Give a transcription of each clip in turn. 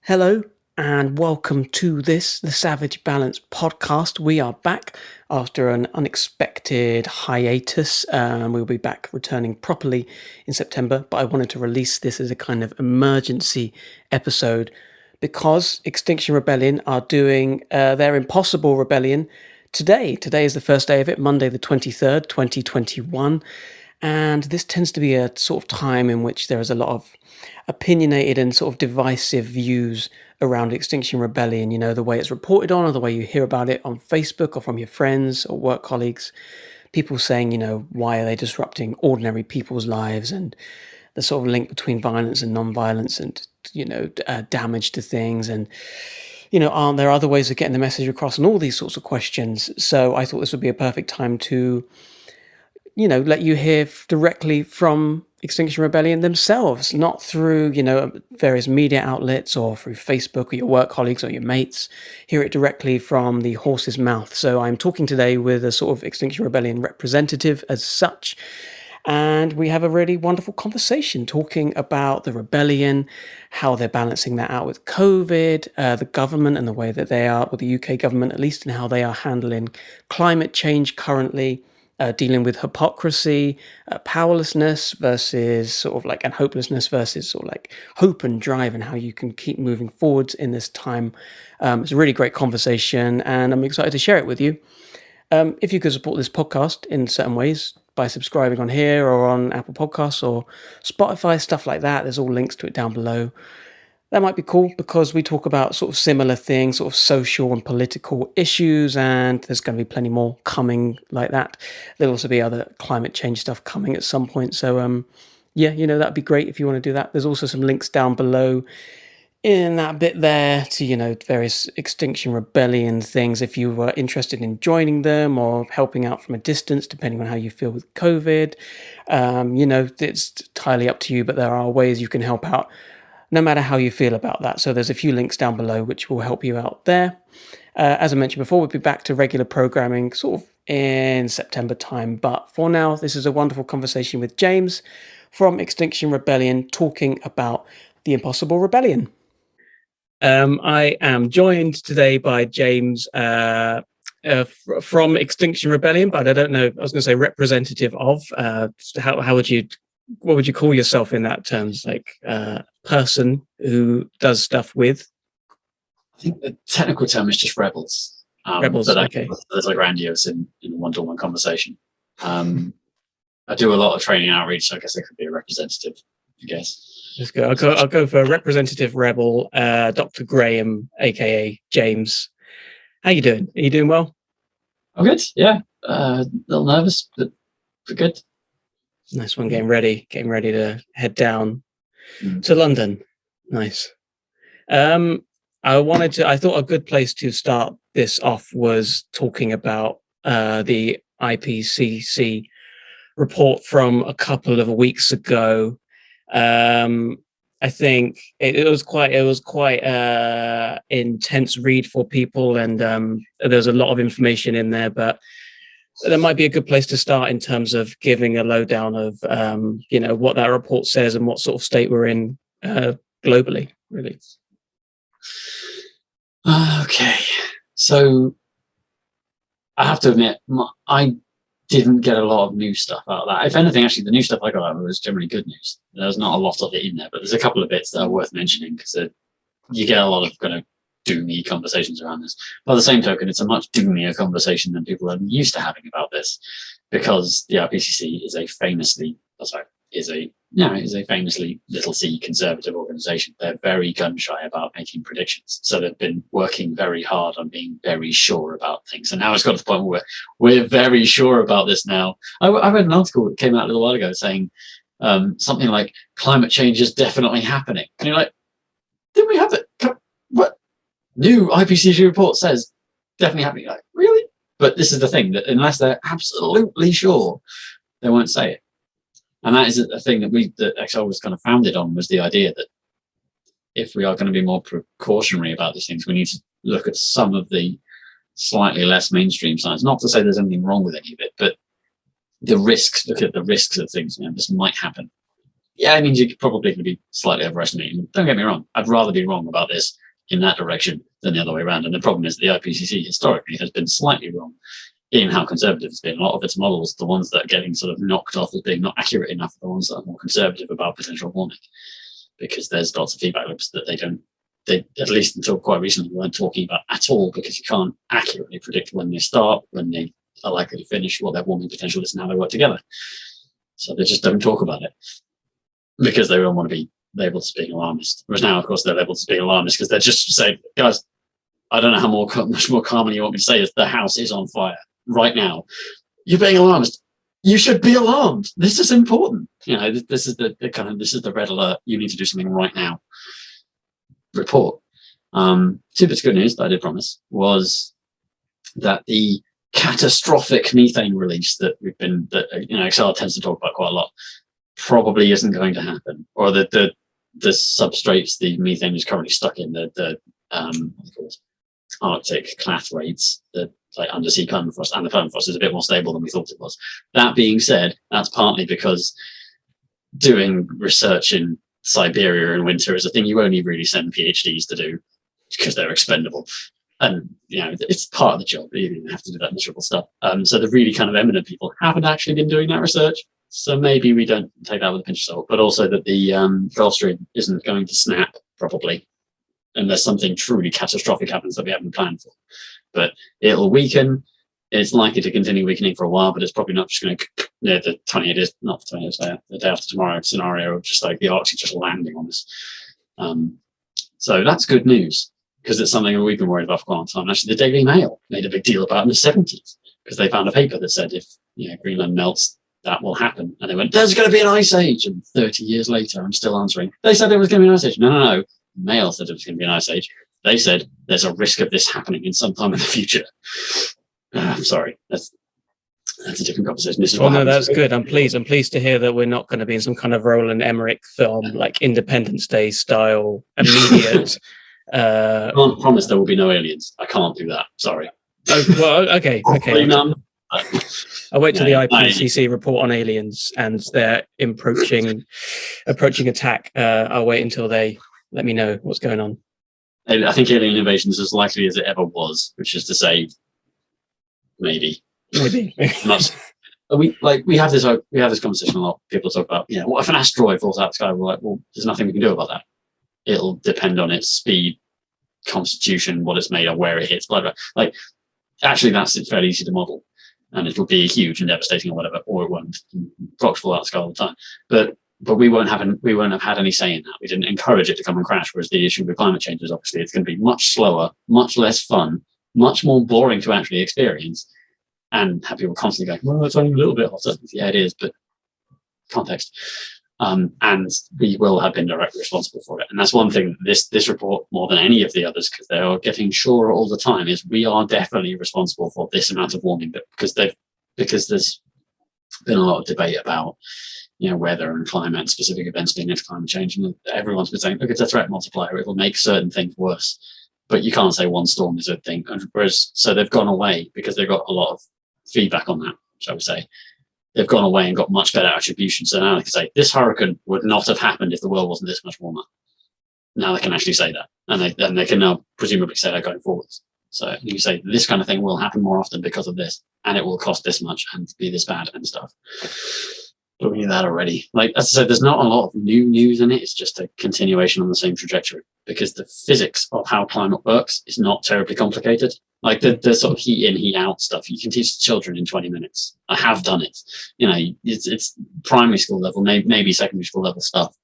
Hello and welcome to the Savage Balance podcast. We are back after an unexpected hiatus. We'll be back returning properly in September, but I wanted to release this as a kind of emergency episode because Extinction Rebellion are doing their Impossible Rebellion today. Today is the first day of it, Monday the 23rd, 2021. And this tends to be a sort of time in which there is a lot of opinionated and sort of divisive views around Extinction Rebellion, the way it's reported on or the way you hear about it on Facebook or from your friends or work colleagues. People saying, why are they disrupting ordinary people's lives, and the sort of link between violence and non-violence and, damage to things, and, aren't there other ways of getting the message across, and all these sorts of questions. So I thought this would be a perfect time to let you hear directly from Extinction Rebellion themselves, not through, various media outlets or through Facebook or your work colleagues or your mates. Hear it directly from the horse's mouth. So I'm talking today with a sort of Extinction Rebellion representative as such. And we have a really wonderful conversation talking about the rebellion, how they're balancing that out with COVID, the government and the way that they are, or the UK government at least, and how they are handling climate change currently. Dealing with hypocrisy, powerlessness versus and hopelessness versus hope and drive, and how you can keep moving forwards in this time. It's a really great conversation and I'm excited to share it with you. If you could support this podcast in certain ways by subscribing on here or on Apple Podcasts or Spotify, stuff like that, there's all links to it down below. That might be cool because we talk about sort of similar things, sort of social and political issues, and there's going to be plenty more coming like that. There'll also be other climate change stuff coming at some point. So, that'd be great if you want to do that. There's also some links down below in that bit there to, various Extinction Rebellion things if you were interested in joining them or helping out from a distance, depending on how you feel with COVID. It's entirely up to you, but there are ways you can help out no matter how you feel about that. So there's a few links down below which will help you out there. As I mentioned before, we'll be back to regular programming sort of in September time. But for now, this is a wonderful conversation with James from Extinction Rebellion talking about the Impossible Rebellion. I am joined today by James from Extinction Rebellion, but I don't know, I was going to say representative of. What would you call yourself in that terms? Person who does stuff with? I think the technical term is just rebels. Rebels, okay. There's grandiose in a one-to-one conversation. I do a lot of training outreach, so I guess I could be a representative, I guess. Let's go. I'll go for representative rebel, Dr. Graham, aka James. How you doing? Are you doing well? I'm good, yeah. A little nervous, but good. Nice one, getting ready to head down to London. Nice. I thought a good place to start this off was talking about the IPCC report from a couple of weeks ago. I think it was quite intense read for people, and there's a lot of information in there, but that might be a good place to start in terms of giving a lowdown of, what that report says and what sort of state we're in globally, really. Okay. So I have to admit, I didn't get a lot of new stuff out of that. If anything, actually, the new stuff I got out of it was generally good news. There's not a lot of it in there, but there's a couple of bits that are worth mentioning because you get a lot of kind of doomy conversations around this. By the same token, it's a much doomier conversation than people are used to having about this, because the IPCC is a famously little c conservative organization. They're very gun shy about making predictions. So they've been working very hard on being very sure about things. And now it's got to the point where we're very sure about this now. I read an article that came out a little while ago saying something like climate change is definitely happening. And you're like, didn't we have it? What? New IPCC report says definitely happening. Like, really? But this is the thing, that unless they're absolutely sure, they won't say it. And that is a thing that XL was kind of founded on, was the idea that if we are going to be more precautionary about these things, we need to look at some of the slightly less mainstream science. Not to say there's anything wrong with any of it, but the risks, look at the risks of things. This might happen. yeah, it means you're probably going to be slightly overestimating. Don't get me wrong. I'd rather be wrong about this in that direction than the other way around. And the problem is the IPCC historically has been slightly wrong in how conservative it's been. A lot of its models, the ones that are getting sort of knocked off as being not accurate enough, are the ones that are more conservative about potential warming, because there's lots of feedback loops that they, at least until quite recently, weren't talking about at all, because you can't accurately predict when they start, when they are likely to finish, what their warming potential is, and how they work together. So they just don't talk about it because they don't want to be labeled as being alarmist. Whereas now, of course, they're labeled as being alarmist because they're just saying, guys, I don't know how much more calmly you want me to say this. The house is on fire right now. You're being alarmist. You should be alarmed. This is important. You know, this is the red alert. You need to do something right now. Report. Two bits of good news that I did promise was that the catastrophic methane release that Excel tends to talk about quite a lot probably isn't going to happen, or the substrates the methane is currently stuck in, the Arctic clathrates, the like undersea permafrost, and the permafrost is a bit more stable than we thought it was. That being said, that's partly because doing research in Siberia in winter is a thing you only really send PhDs to do because they're expendable. And, you know, it's part of the job. You don't have to do that miserable stuff. So the really kind of eminent people haven't actually been doing that research. So maybe we don't take that with a pinch of salt, but also that the Gulf Stream isn't going to snap, probably, unless something truly catastrophic happens that we haven't planned for. But it'll weaken. It's likely to continue weakening for a while, but it's probably not just going to, the 28 days, not 28 days, the day after tomorrow scenario of just like the Arctic just landing on us. So that's good news, because it's something we've been worried about for quite a long time. Actually, the Daily Mail made a big deal about it in the 70s, because they found a paper that said if Greenland melts, that will happen. And they went, there's going to be an ice age. And 30 years later, I'm still answering. They said there was going to be an ice age. No. The Mail said it was going to be an ice age. They said there's a risk of this happening in some time in the future. I'm sorry. That's a different conversation. This is that's good. I'm pleased to hear that we're not going to be in some kind of Roland Emmerich film, like Independence Day style, immediate. I can't promise there will be no aliens. I can't do that. Sorry. Oh, well, okay. I'll wait till the IPCC report on aliens and their approaching attack. I'll wait until they let me know what's going on. I think alien invasion is as likely as it ever was, which is to say, maybe. Not. We have this conversation a lot. People talk about, what if an asteroid falls out of the sky? We're like, well, there's nothing we can do about that. It'll depend on its speed, constitution, what it's made of, where it hits, blah blah. Like, actually, it's fairly easy to model, and it'll be huge and devastating or whatever, or it won't. Rocks fall out of the sky all the time, but we won't have had any say in that. We didn't encourage it to come and crash. Whereas the issue with climate change is obviously it's going to be much slower, much less fun, much more boring to actually experience, and have people constantly going, well, it's only a little bit hotter. Yeah, it is, but context. And we will have been directly responsible for it. And that's one thing this report, more than any of the others, because they are getting surer all the time, is we are definitely responsible for this amount of warming, but because there's been a lot of debate about weather and climate specific events being into climate change, and everyone's been saying, look, it's a threat multiplier, it'll make certain things worse. But you can't say one storm is a thing. Whereas, so they've gone away because they've got a lot of feedback on that, shall we say. They've gone away and got much better attribution. So now they can say, this hurricane would not have happened if the world wasn't this much warmer. Now they can actually say that. And they can now presumably say that going forwards. So you can say, this kind of thing will happen more often because of this, and it will cost this much and be this bad and stuff. But we knew that already. Like, as I said, there's not a lot of new news in it. It's just a continuation on the same trajectory, because the physics of how climate works is not terribly complicated. Like the sort of heat in, heat out stuff, you can teach children in 20 minutes. I have done it. It's primary school level, maybe secondary school level stuff.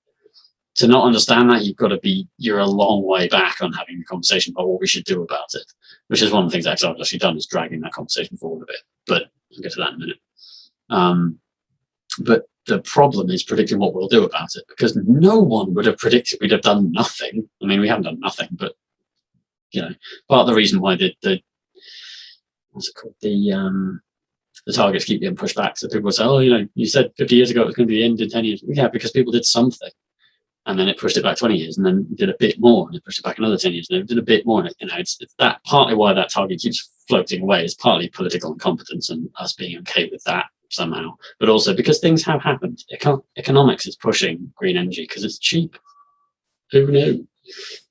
To not understand that, you're a long way back on having a conversation about what we should do about it, which is one of the things I've actually done, is dragging that conversation forward a bit. But I'll get to that in a minute. But the problem is predicting what we'll do about it, because no one would have predicted we'd have done nothing. I mean, we haven't done nothing, but part of the reason why the targets keep getting pushed back, so people say, oh, you said 50 years ago it was going to be the end in 10 years. Yeah, because people did something, and then it pushed it back 20 years, and then did a bit more, and it pushed it back another 10 years, and it did a bit more. And it's that partly why that target keeps floating away is partly political incompetence and us being okay with that somehow, but also because things have happened. Economics is pushing green energy because it's cheap. Who knew?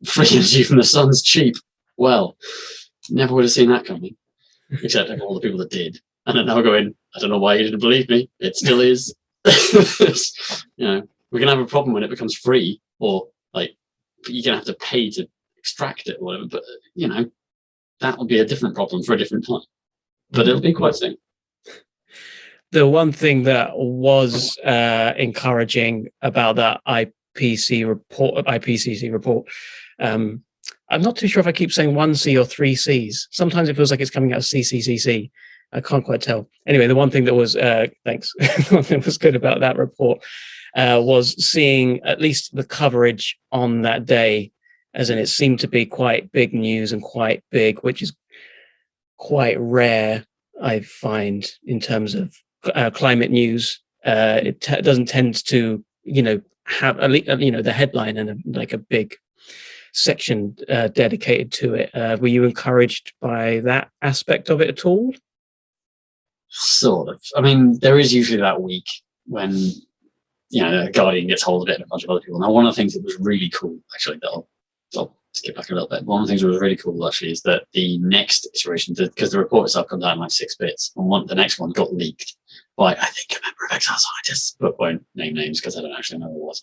Free energy from the sun's cheap. Well, never would have seen that coming, except for all the people that did. And then now we're going, I don't know why you didn't believe me. It still is. We're going to have a problem when it becomes free, or like you're going to have to pay to extract it or whatever. But, that will be a different problem for a different time. But it'll be quite soon. The one thing that was encouraging about that IPCC report, I'm not too sure if I keep saying 1C or 3Cs. Sometimes it feels like it's coming out of CCCC. I can't quite tell. Anyway, the one thing that was thanks. The one thing that was good about that report was seeing at least the coverage on that day, as in it seemed to be quite big news and quite big, which is quite rare, I find, in terms of climate news. It doesn't tend to, have the headline and like a big section dedicated to it. Were you encouraged by that aspect of it at all? Sort of. I mean, there is usually that week when the Guardian gets hold of it and a bunch of other people. Now, one of the things that was really cool, actually, that I'll skip back a little bit. One of the things that was really cool, actually, is that the next iteration, because the report itself comes out in like 6 bits, and the next one got leaked by, I think, a member of Exile Scientists, but won't name names because I don't actually know who it was,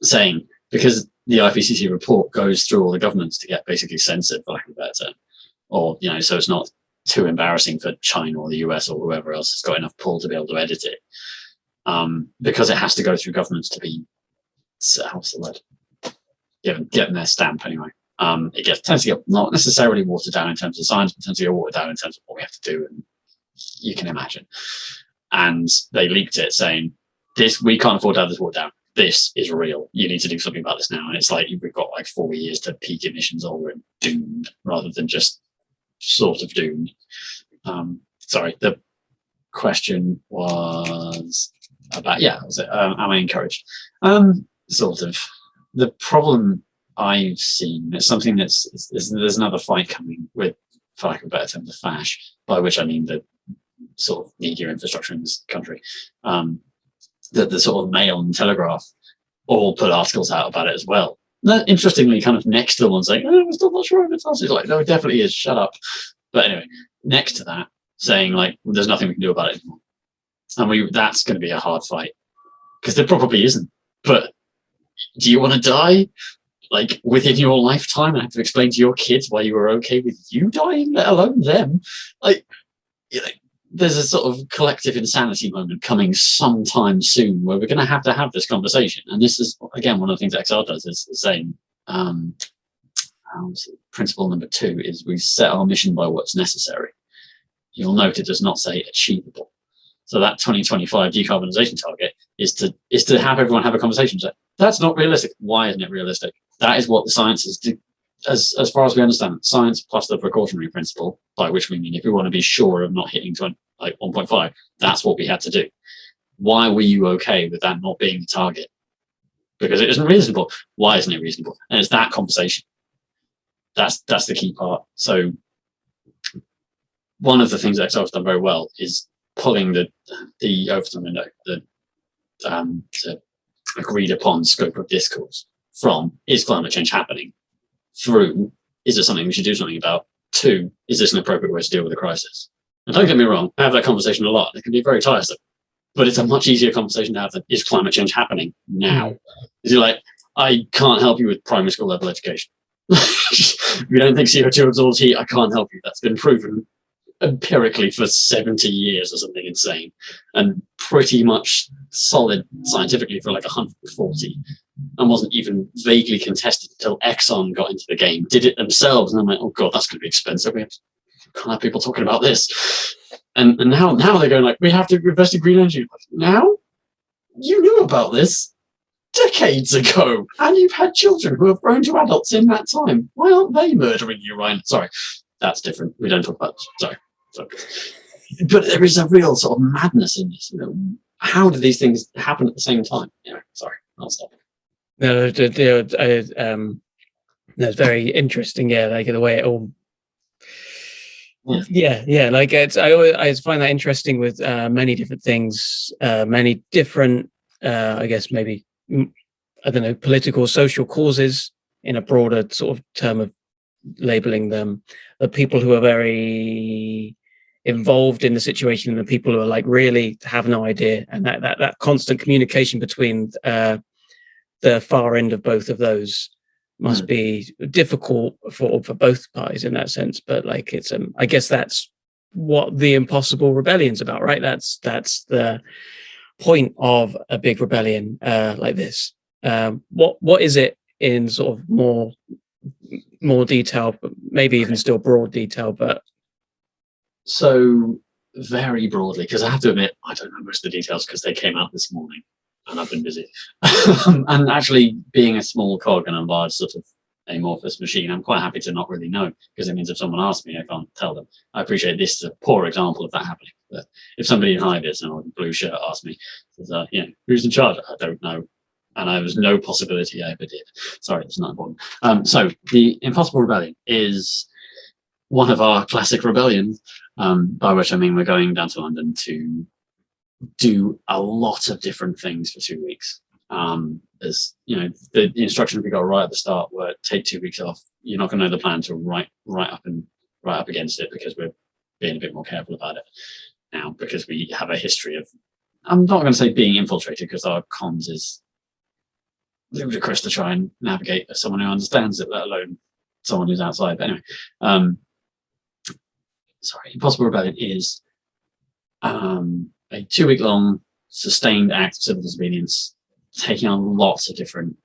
saying, because the IPCC report goes through all the governments to get basically censored, for lack of a better term, or, so it's not too embarrassing for China or the US or whoever else has got enough pull to be able to edit it, because it has to go through governments to be, how's the word? Getting their stamp anyway. It tends to get not necessarily watered down in terms of science, but tends to get watered down in terms of what we have to do, and you can imagine. And they leaked it saying, we can't afford to have this watered down. This is real. You need to do something about this now. And it's like we've got like 4 years to peak emissions, or we're doomed, rather than just sort of doomed. Sorry, the question was about, was it, am I encouraged? Sort of. The problem I've seen is something there's another fight coming with, for lack of a better term, the fash, by which I mean the sort of media infrastructure in this country. That the sort of Mail and Telegraph all put articles out about it as well. Interestingly, kind of next to the one saying, "Oh, I'm still not sure if it's us." It's like, no, it definitely is. Shut up. But anyway, next to that, saying like, well, "There's nothing we can do about it anymore," and that's going to be a hard fight, because there probably isn't. But do you want to die like within your lifetime and have to explain to your kids why you were okay with you dying, let alone them? Like, there's a sort of collective insanity moment coming sometime soon where we're going to have this conversation. And this is, again, one of the things XR does, is saying, principle number 2 is we set our mission by what's necessary. You'll note it does not say achievable. So that 2025 decarbonisation target is to have everyone have a conversation. So that's not realistic. Why isn't it realistic? That is what the science is, as far as we understand it, science plus the precautionary principle, by which we mean if we want to be sure of not hitting 1.5, that's what we had to do. Why were you okay with that not being the target? Because it isn't reasonable. Why isn't it reasonable? And it's that conversation. That's the key part. So one of the things that XR has done very well is pulling the Overton window, the agreed upon scope of discourse, from is climate change happening, through is it something we should do something about, to is this an appropriate way to deal with a crisis. And don't get me wrong, I have that conversation a lot. It can be very tiresome, but it's a much easier conversation to have than is climate change happening now. Is you're like, I can't help you with primary school level education. If you don't think CO2 absorbs heat, I can't help you. That's been proven empirically for 70 years or something insane, and pretty much solid scientifically for like 140, and wasn't even vaguely contested until Exxon got into the game, did it themselves, and I'm like, oh god, that's going to be expensive. We can't have people talking about this. And now they're going like, we have to invest in green energy. Now? You knew about this decades ago, and you've had children who have grown to adults in that time. Why aren't they murdering you, Ryan? Sorry, that's different. We don't talk about this. Sorry. But there is a real sort of madness in this. How do these things happen at the same time? Anyway, sorry, I'll stop. No, that's very interesting. Yeah, like the way it all Yeah. Like I find that interesting with many different things, many different, I guess maybe I don't know, political, social causes in a broader sort of term of labeling them. The people who are very involved in the situation and the people who are like really have no idea, and that constant communication between the far end of both of those must be difficult for both parties in that sense. But like it's I guess that's what the Impossible Rebellion's about, right? That's the point of a big rebellion like this. What is it in sort of more detail, but maybe even still broad detail? But so very broadly, because I have to admit I don't know most of the details because they came out this morning and I've been busy. And actually, being a small cog in a large sort of amorphous machine, I'm quite happy to not really know, because it means if someone asks me, I can't tell them. I appreciate this is a poor example of that happening. But if somebody in high vis and a blue shirt asked me, says, who's in charge? I don't know. And there was no possibility I ever did. Sorry, it's not important. So the Impossible Rebellion is one of our classic rebellions, by which I mean we're going down to London to do a lot of different things for 2 weeks. There's, the instructions we got right at the start were take 2 weeks off. You're not going to know the plan to right up against it, because we're being a bit more careful about it now, because we have a history of, I'm not going to say being infiltrated, because our comms is ludicrous to try and navigate as someone who understands it, let alone someone who's outside. But anyway, Impossible Rebellion is a 2 week long sustained act of civil disobedience, taking on lots of different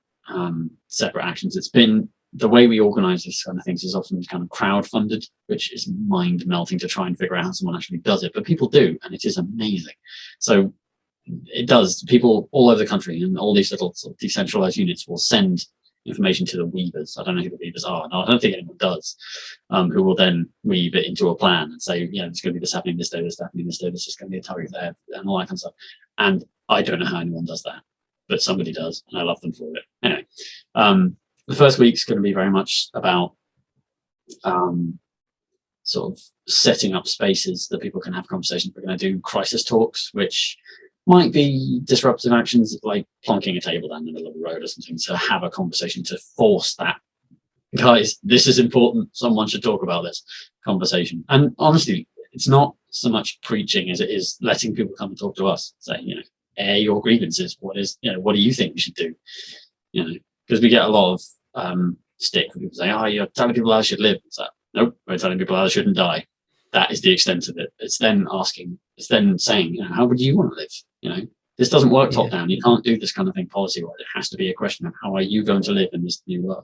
separate actions. It's been, the way we organize these kind of things is often kind of crowd-funded, which is mind-melting to try and figure out how someone actually does it, but people do, and it is amazing. So it does. People all over the country and all these little sort of decentralized units will send information to the weavers. I don't know who the weavers are. No, I don't think anyone does. Who will then weave it into a plan and say, there's going to be this happening this day, this happening this day, this is going to be a target there, and all that kind of stuff. And I don't know how anyone does that, but somebody does, and I love them for it. Anyway, the first week's going to be very much about sort of setting up spaces that people can have conversations. We're going to do crisis talks, which might be disruptive actions, like plonking a table down the middle of the road or something, to have a conversation to force that, guys, this is important, someone should talk about this conversation. And honestly, it's not so much preaching as it is letting people come and talk to us, saying, air your grievances. What do you think we should do? Because we get a lot of stick when people say, you're telling people how they should live. It's like, nope, we're telling people how they shouldn't die. That is the extent of it. It's then saying, how would you want to live? This doesn't work top down. You can't do this kind of thing policy-wise. It has to be a question of how are you going to live in this new world.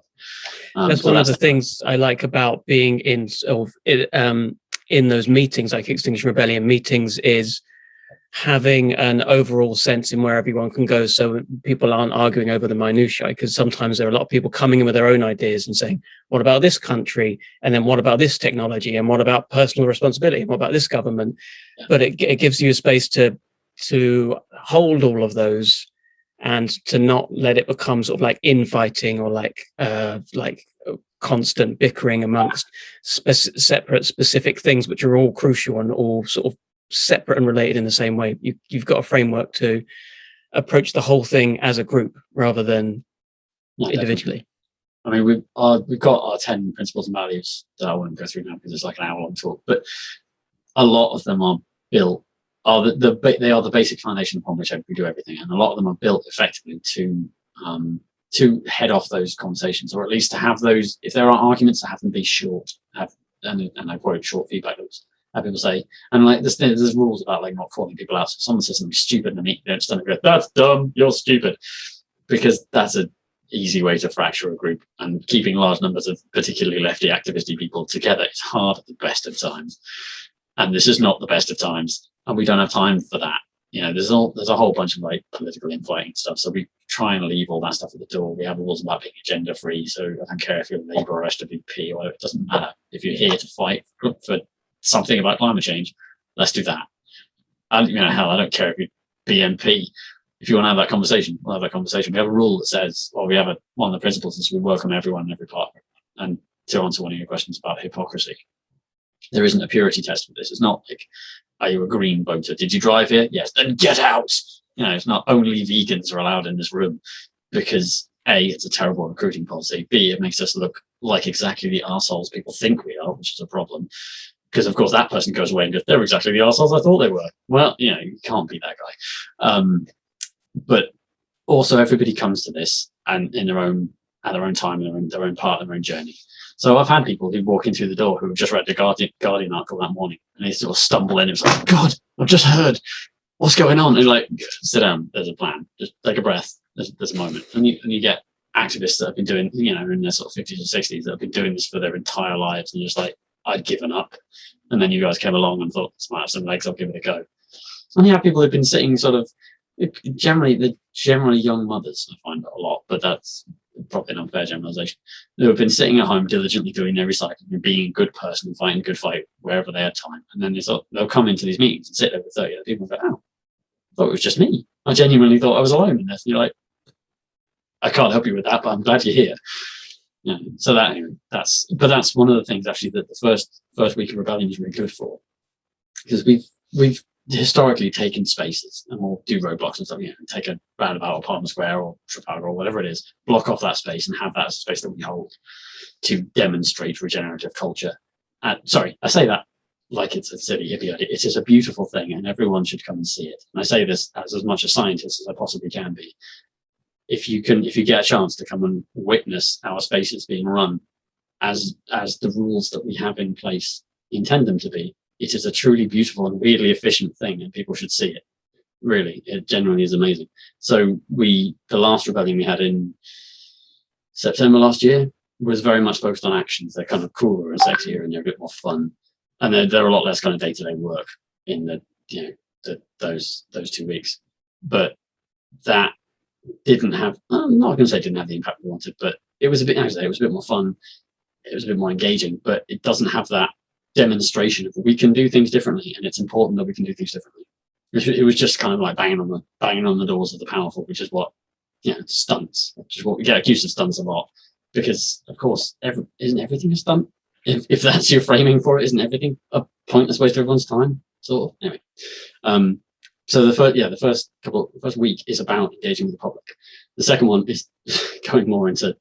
That's one of the things I like about being in those meetings, like Extinction Rebellion meetings, is having an overall sense in where everyone can go, so people aren't arguing over the minutiae, because sometimes there are a lot of people coming in with their own ideas and saying, what about this country, and then what about this technology, and what about personal responsibility, and what about this government? But it gives you a space to hold all of those and to not let it become sort of like infighting or like constant bickering amongst separate specific things, which are all crucial and all sort of separate and related in the same way. You've got a framework to approach the whole thing as a group rather than individually. I mean, we've got our 10 principles and values that I won't go through now because it's like an hour-long talk, but a lot of them are built, they are the basic foundation upon which we do everything, and a lot of them are built effectively to head off those conversations, or at least to have those, if there are arguments, to have them be short, and I quote short feedback loops. Have people say, and like there's rules about like not calling people out. So someone says something stupid, and you don't stand and go, "That's dumb, you're stupid," because that's an easy way to fracture a group. And keeping large numbers of particularly lefty activisty people together is hard at the best of times. And this is not the best of times, and we don't have time for that. There's a whole bunch of like political infighting stuff. So we try and leave all that stuff at the door. We have rules about being agenda free. So I don't care if you're Labour or SWP, or it doesn't matter. If you're here to fight for something about climate change, let's do that. And hell, I don't care if you're BNP. If you want to have that conversation, we'll have that conversation. We have a rule that says, we have one of the principles is we welcome everyone and every partner. And to answer one of your questions about hypocrisy, There isn't a purity test for this. It's not like, are you a green voter? Did you drive here? Yes, then get out. It's not only vegans are allowed in this room, because A, it's a terrible recruiting policy. B, it makes us look like exactly the arseholes people think we are, which is a problem. Because of course that person goes away and goes, they're exactly the arseholes I thought they were. Well, you can't be that guy. But also everybody comes to this and at their own time, their own part, their own journey. So I've had people who walk in through the door who have just read the Guardian article that morning, and they sort of stumble in. It's like, God, I've just heard. What's going on? And like, sit down. There's a plan. Just take a breath. There's a moment. And you get activists that have been doing, in their sort of 50s and 60s that have been doing this for their entire lives, and just like, I'd given up. And then you guys came along and thought, this might have some legs. I'll give it a go. And you have people who've been sitting sort of, generally young mothers. I find that a lot, but that's probably an unfair generalization, who have been sitting at home diligently doing their recycling and being a good person and fighting a good fight wherever they had time. And then they'll come into these meetings and sit there with 30 other people and go, oh, I thought it was just me. I genuinely thought I was alone in this. And you're like, I can't help you with that, but I'm glad you're here. So that's one of the things actually that the first week of rebellion is really good for, because we've historically taken spaces, and we'll do roadblocks and stuff, take a roundabout or Parliament Square or Trafalgar or whatever it is, block off that space and have that space that we hold to demonstrate regenerative culture. Sorry, I say that like it's a silly hippie idea. It is a beautiful thing, and everyone should come and see it. And I say this as much a scientist as I possibly can be. If you get a chance to come and witness our spaces being run as the rules that we have in place intend them to be, it is a truly beautiful and weirdly efficient thing, and people should see it. Really, it genuinely is amazing. So the last rebellion we had in September last year was very much focused on actions. They're kind of cooler and sexier, and they're a bit more fun, and they're a lot less kind of day-to-day work in those 2 weeks. But that didn't have, I'm not going to say it didn't have the impact we wanted, but it was a bit more fun. It was a bit more engaging, but it doesn't have that demonstration of we can do things differently, and it's important that we can do things differently. It was just kind of like banging on the doors of the powerful, which is what stunts, which is what we get accused of stunts a lot, because of course isn't everything a stunt? If that's your framing for it, isn't everything a pointless waste of everyone's time? Sort of. Anyway, so the first week is about engaging with the public. The second one is going more into,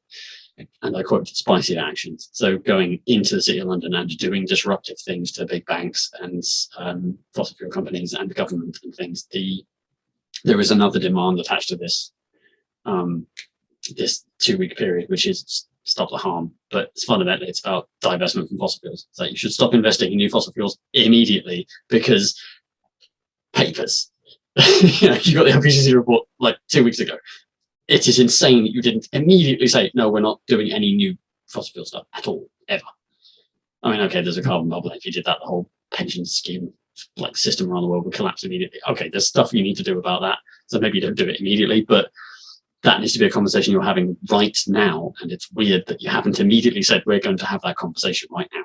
and I quote, spicier actions. So going into the City of London and doing disruptive things to big banks and fossil fuel companies and the government and things. There is another demand attached to this 2 week period, which is stop the harm. But fundamentally, it's about divestment from fossil fuels. So you should stop investing in new fossil fuels immediately, because papers. You got the IPCC report like 2 weeks ago. It is insane that you didn't immediately say, no, we're not doing any new fossil fuel stuff at all, ever. I mean, okay, there's a carbon bubble. If you did that, the whole pension scheme system around the world would collapse immediately. Okay, there's stuff you need to do about that. So maybe you don't do it immediately, but that needs to be a conversation you're having right now. And it's weird that you haven't immediately said, we're going to have that conversation right now.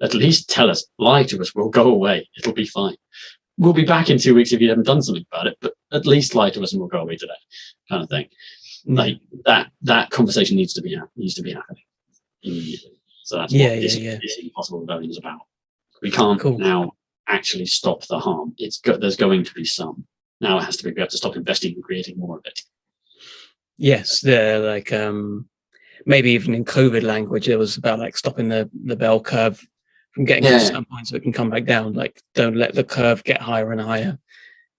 At least tell us, lie to us, we'll go away. It'll be fine. We'll be back in 2 weeks if you haven't done something about it, but at least lie to us and we'll go away today, kind of thing. Like that conversation needs to be happening immediately. So that's what this Impossible Rebellion is about. We can't now actually stop the harm. There's going to be some. Now it has to be, we have to stop investing in creating more of it. Yes, they're like maybe even in COVID language, it was about like stopping the bell curve from getting to some point so it can come back down. Like, don't let the curve get higher and higher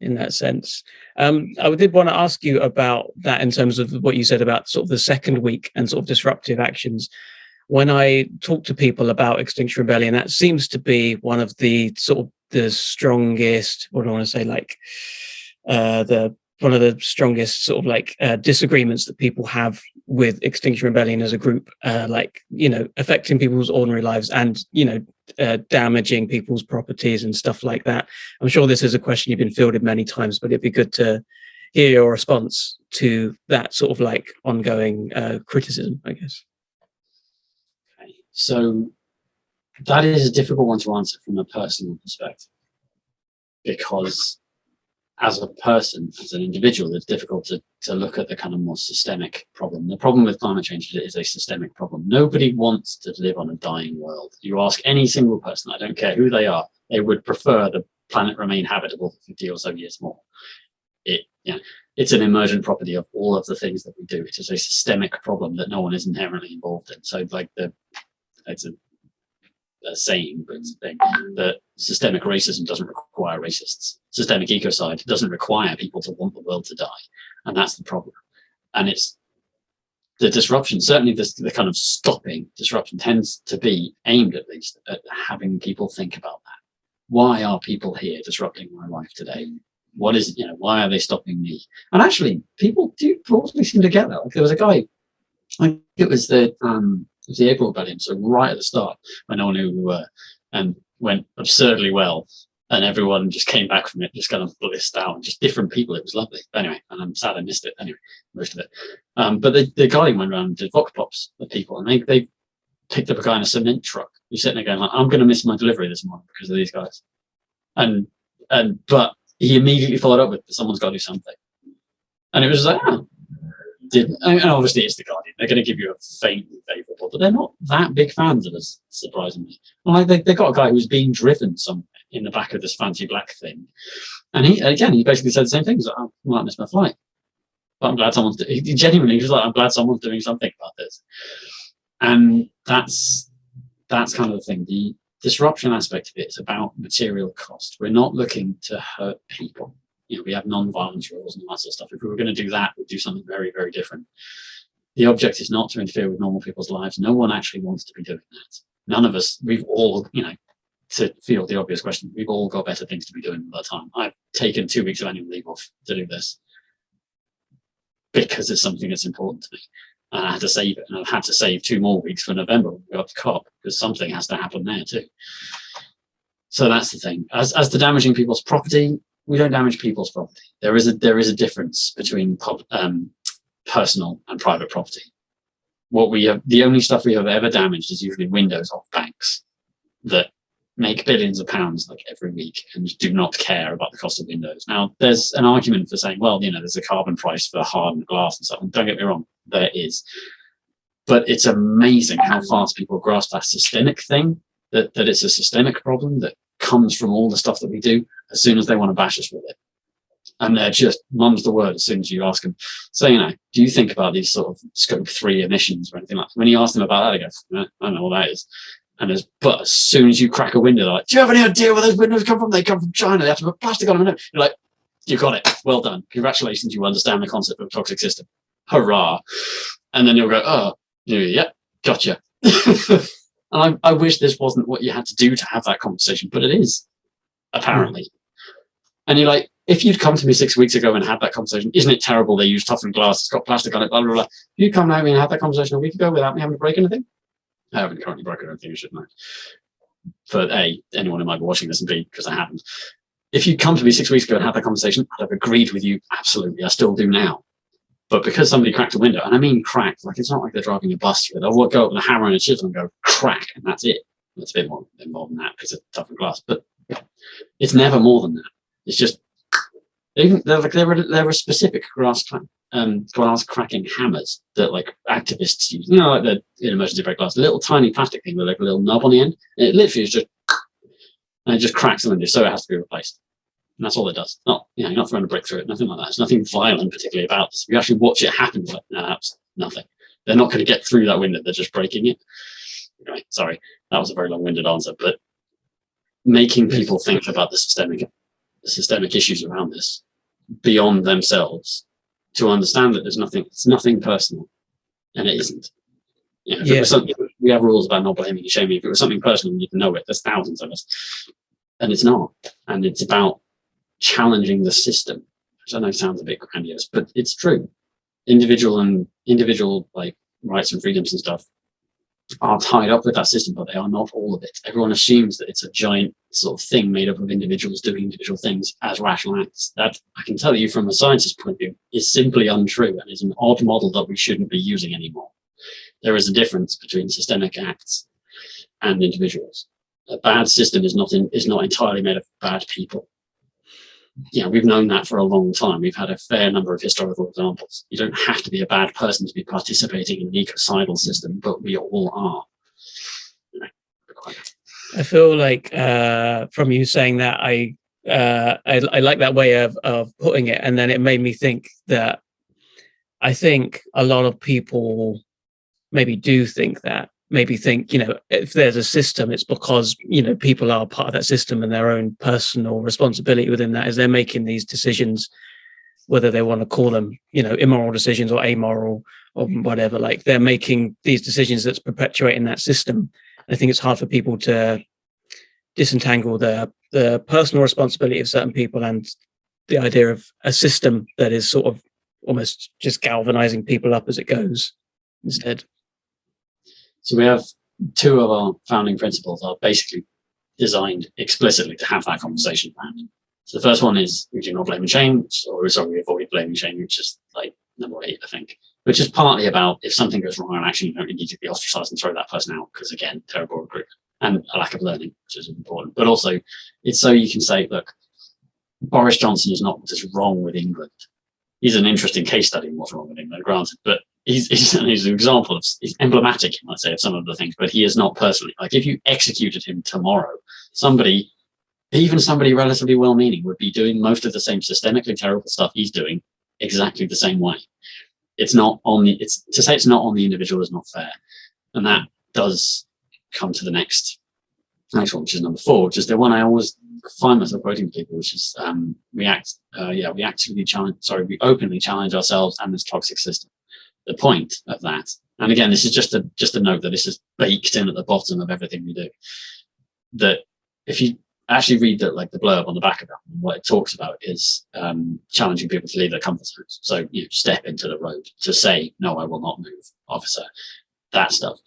in that sense. I did want to ask you about that in terms of what you said about sort of the second week and sort of disruptive actions. When I talk to people about Extinction Rebellion, that seems to be one of the sort of the strongest, what do I want to say, like one of the strongest sort of like disagreements that people have with Extinction Rebellion as a group, affecting people's ordinary lives and, damaging people's properties and stuff like that. I'm sure this is a question you've been fielded many times, but it'd be good to hear your response to that sort of like ongoing criticism, I guess. Okay. So that is a difficult one to answer from a personal perspective, because as a person, as an individual, it's difficult look at the kind of more systemic problem. The problem with climate change is it is a systemic problem. Nobody wants to live on a dying world. You ask any single person, I don't care who they are, they would prefer the planet remain habitable for 50 or so years more. It's an emergent property of all of the things that we do. It is a systemic problem that no one is inherently involved in. So like it's a saying, but it's a thing, that systemic racism doesn't require racists. Systemic ecocide doesn't require people to want the world to die. And that's the problem. And it's the disruption, certainly the kind of stopping disruption tends to be aimed at least at having people think about that. Why are people here disrupting my life today? What is, why are they stopping me? And actually, people do broadly seem to get that. Like there was a guy, I think it was the April Rebellion, so right at the start, when no one knew who we were, and went absurdly well, and everyone just came back from it, just kind of blissed out, just different people. It was lovely. Anyway, and I'm sad I missed it. Anyway, most of it. But the Guardian went around and did vox pops with people, and they picked up a guy in a cement truck who's sitting there going, like, I'm going to miss my delivery this morning because of these guys. But he immediately followed up with, someone's got to do something. And it was like, and obviously it's the Guardian. They're going to give you a faintly favourable, but they're not that big fans of us, surprisingly. Like they got a guy who was being driven somewhere in the back of this fancy black thing. And he basically said the same thing. He's like, I might miss my flight. But I'm glad he genuinely was like, I'm glad someone's doing something about this. And that's kind of the thing. The disruption aspect of it is about material cost. We're not looking to hurt people. We have non-violence rules and all that sort of stuff. If we were going to do that, we'd do something very, very different. The object is not to interfere with normal people's lives. No one actually wants to be doing that. None of us, we've all, to field the obvious question, we've all got better things to be doing all the time. I've taken 2 weeks of annual leave off to do this because it's something that's important to me. And I had to save it, and I've had to save 2 more weeks for November when we go up to COP, because something has to happen there too. So that's the thing. As to damaging people's property, we don't damage people's property. There is a difference between personal and private property. The only stuff we have ever damaged is usually windows off banks that make billions of pounds like every week and do not care about the cost of windows. Now, there's an argument for saying, well, there's a carbon price for hardened glass and stuff. And don't get me wrong, there is. But it's amazing how fast people grasp that systemic thing, that it's a systemic problem that comes from all the stuff that we do, as soon as they want to bash us with it. And they're just mum's the word as soon as you ask them. So, do you think about these sort of scope 3 emissions or anything like that? When you ask them about that, they go, I don't know what that is. But as soon as you crack a window, they're like, do you have any idea where those windows come from? They come from China. They have to put plastic on them. You're like, you got it. Well done. Congratulations. You understand the concept of a toxic system. Hurrah. And then you'll go, oh, yeah, gotcha. And I wish this wasn't what you had to do to have that conversation, but it is, apparently. And you're like, if you'd come to me 6 weeks ago and had that conversation, isn't it terrible they use toughened glass, it's got plastic on it, blah, blah, blah. You come to me and had that conversation a week ago without me having to break anything? I haven't currently broken anything, I should know. For A, anyone who might be watching this, and B, because I haven't. If you'd come to me 6 weeks ago and had that conversation, I'd have agreed with you, absolutely, I still do now. But because somebody cracked a window, and I mean cracked, like it's not like they're driving a bus through it. They'll go up with a hammer and a chisel and go crack, and that's it. It's a bit more than that because it's toughened glass, but it's never more than that. It's just there are specific glass cracking hammers that like activists use. Like the in emergency brake glass, a little tiny plastic thing with like a little knob on the end. And it literally is just, and it just cracks the window, so it has to be replaced. And that's all it does. You're not throwing a brick through it, nothing like that. There's nothing violent particularly about this. If you actually watch it happen, you're like, no, that's nothing. They're not going to get through that window, they're just breaking it. Anyway, sorry, that was a very long-winded answer, but making people think about the systemic issues around this beyond themselves, to understand that it's nothing personal, and it isn't. If it was something, we have rules about not blaming and shaming. If it was something personal, you'd know it. There's thousands of us, and it's not. And it's about challenging the system, which I know sounds a bit grandiose, but it's true. Individual like rights and freedoms and stuff are tied up with that system, but they are not all of it. Everyone assumes that it's a giant sort of thing made up of individuals doing individual things as rational acts. That, I can tell you from a scientist's point of view, is simply untrue and is an odd model that we shouldn't be using anymore. There is a difference between systemic acts and individuals. A bad system is not entirely made of bad people. we've known that for a long time. We've had a fair number of historical examples. You don't have to be a bad person to be participating in an ecocidal system, but we all are. I feel like from you saying that, I like that way of putting it, and then it made me think that I think a lot of people maybe do think that. Maybe think, if there's a system, it's because, people are part of that system, and their own personal responsibility within that is they're making these decisions, whether they want to call them, immoral decisions or amoral or whatever. Like, they're making these decisions that's perpetuating that system. I think it's hard for people to disentangle the personal responsibility of certain people and the idea of a system that is sort of almost just galvanizing people up as it goes instead. So we have two of our founding principles are basically designed explicitly to have that conversation around. So the first one is we do not blame and shame, we avoid blame and shame, which is like number 8, I think, which is partly about if something goes wrong in action, you don't need to be ostracized and throw that person out, because again, terrible recruitment and a lack of learning, which is important. But also it's so you can say, look, Boris Johnson is not what is wrong with England. He's an interesting case study in what's wrong with England, granted, but he's an example of, he's emblematic, you might say, of some of the things, but he is not personally. Like, if you executed him tomorrow, somebody relatively well-meaning would be doing most of the same systemically terrible stuff he's doing exactly the same way. To say it's not on the individual is not fair. And that does come to the next one, which is number 4, which is the one I always find myself quoting people, which is we openly challenge ourselves and this toxic system. The point of that, and again, this is just a note that this is baked in at the bottom of everything we do, that if you actually read the blurb on the back of that, what it talks about is challenging people to leave their comfort zones. So step into the road, to say, no, I will not move, officer, that stuff.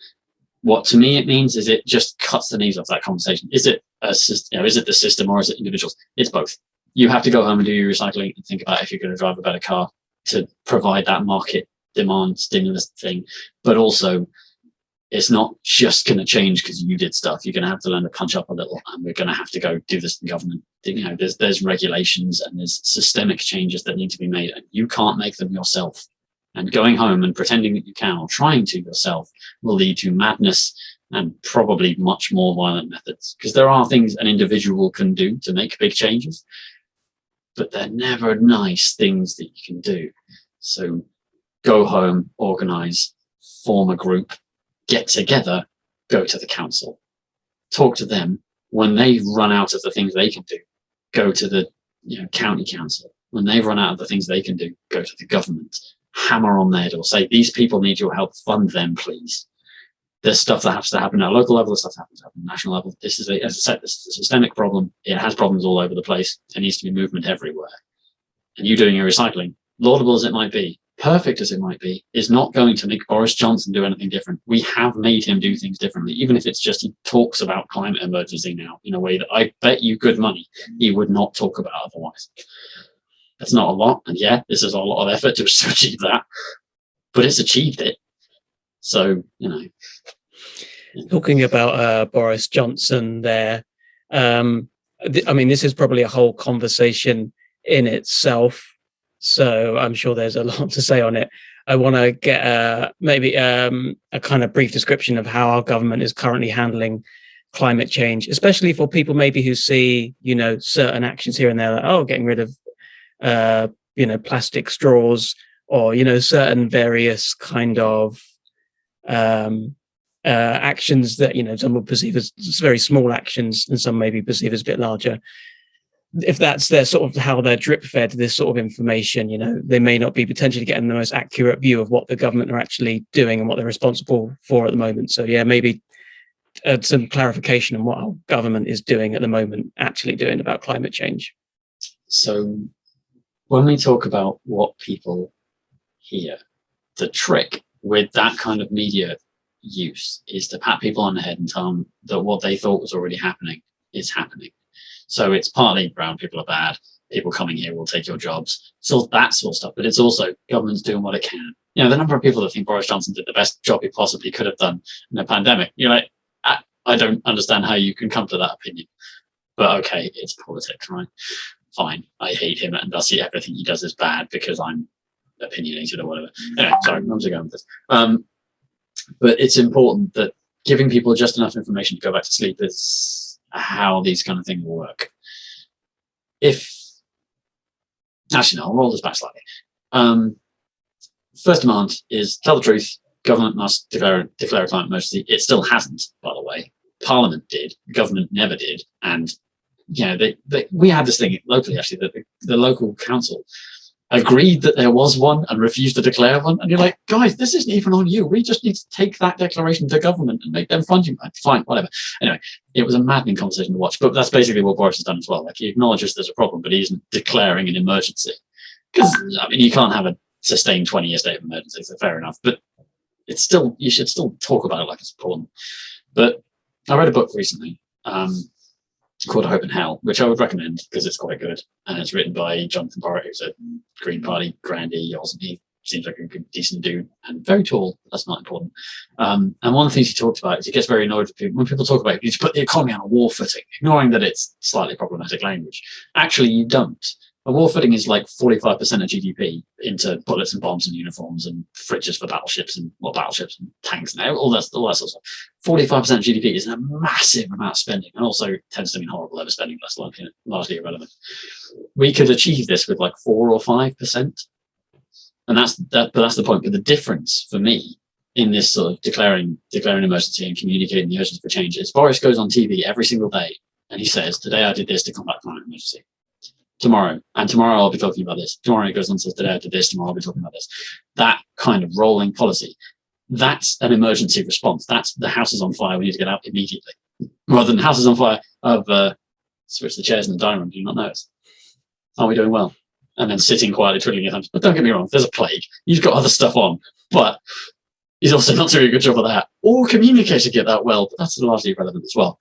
What to me it means is it just cuts the knees off that conversation. Is it is it the system or is it individuals? It's both. You have to go home and do your recycling and think about if you're going to drive a better car to provide that market demand stimulus thing. But also, it's not just going to change because you did stuff. You're going to have to learn to punch up a little, and we're going to have to go do this in government. There's regulations and there's systemic changes that need to be made, and you can't make them yourself. And going home and pretending that you can, or trying to yourself, will lead to madness and probably much more violent methods. Because there are things an individual can do to make big changes, but they're never nice things that you can do. So go home, organize, form a group, get together, go to the council, talk to them. When they run out of the things they can do, go to the county council. When they run out of the things they can do, go to the government. Hammer on their door, say, these people need your help, fund them, please. There's stuff that has to happen at a local level, there's stuff that has to happen at a national level. This is, as I said, this is a systemic problem. It has problems all over the place. There needs to be movement everywhere. And you doing your recycling, laudable as it might be, perfect as it might be, is not going to make Boris Johnson do anything different. We have made him do things differently, even if it's just he talks about climate emergency now in a way that I bet you good money he would not talk about otherwise. That's not a lot, and this is a lot of effort to achieve that, but it's achieved it. So, Talking about Boris Johnson there, I mean, this is probably a whole conversation in itself, so I'm sure there's a lot to say on it. I want to get maybe a kind of brief description of how our government is currently handling climate change, especially for people maybe who see, certain actions here and there, like, getting rid of plastic straws, or certain various kind of actions that some will perceive as very small actions and some maybe perceive as a bit larger. If that's their sort of how they're drip fed this sort of information, they may not be potentially getting the most accurate view of what the government are actually doing and what they're responsible for at the moment. So maybe some clarification on what our government is doing at the moment, actually doing about climate change. So when we talk about what people hear, the trick with that kind of media use is to pat people on the head and tell them that what they thought was already happening is happening. So it's partly brown people are bad, people coming here will take your jobs, so that sort of stuff. But it's also government's doing what it can. The number of people that think Boris Johnson did the best job he possibly could have done in a pandemic, you're like, I don't understand how you can come to that opinion. But okay, it's politics, right? fine, I hate him and I see everything he does is bad because I'm opinionated or whatever. Anyway, sorry, I'm going with this. But it's important that giving people just enough information to go back to sleep is how these kind of things will work. Actually, no, I'll roll this back slightly. First demand is tell the truth. Government must declare a climate emergency. It still hasn't, by the way. Parliament did. Government never did. And we had this thing locally, actually, that the local council agreed that there was one and refused to declare one. And you're like, guys, this isn't even on you. We just need to take that declaration to government and make them fund you. Fine, whatever. Anyway, it was a maddening conversation to watch. But that's basically what Boris has done as well. Like, he acknowledges there's a problem, but he isn't declaring an emergency. Because, I mean, you can't have a sustained 20-year state of emergency, so fair enough. But it's still, you should still talk about it like it's important. But I read a book recently called Hope and Hell, which I would recommend because it's quite good. And it's written by Jonathan Porritt, who's a Green Party grandee. He seems like a good, decent dude and very tall. But that's not important. And one of the things he talked about is he gets very annoyed with people. When people talk about it, you just put the economy on a war footing, ignoring that it's slightly problematic language. Actually, you don't. A war footing is like 45% of GDP into bullets and bombs and uniforms and fridges for battleships and tanks and all that sort of stuff. 45% of GDP is a massive amount of spending, and also tends to mean horrible overspending, less largely irrelevant. We could achieve this with like 4 or 5%, and that's the point. But the difference for me in this sort of declaring emergency and communicating the urgency for change is Boris goes on TV every single day and he says, "Today I did this to combat climate emergency." Tomorrow I'll be talking about this. Tomorrow he goes on and says, "Today I did this, tomorrow I'll be talking about this." That kind of rolling policy, that's an emergency response. That's the house is on fire, we need to get out immediately. Rather than the house is on fire of switch the chairs in the dining room, do you not notice? Are we doing well? And then sitting quietly twiddling your thumbs. But don't get me wrong, there's a plague. You've got other stuff on. But he's also not doing a good job of that. Or communicating it that well, but that's largely irrelevant as well.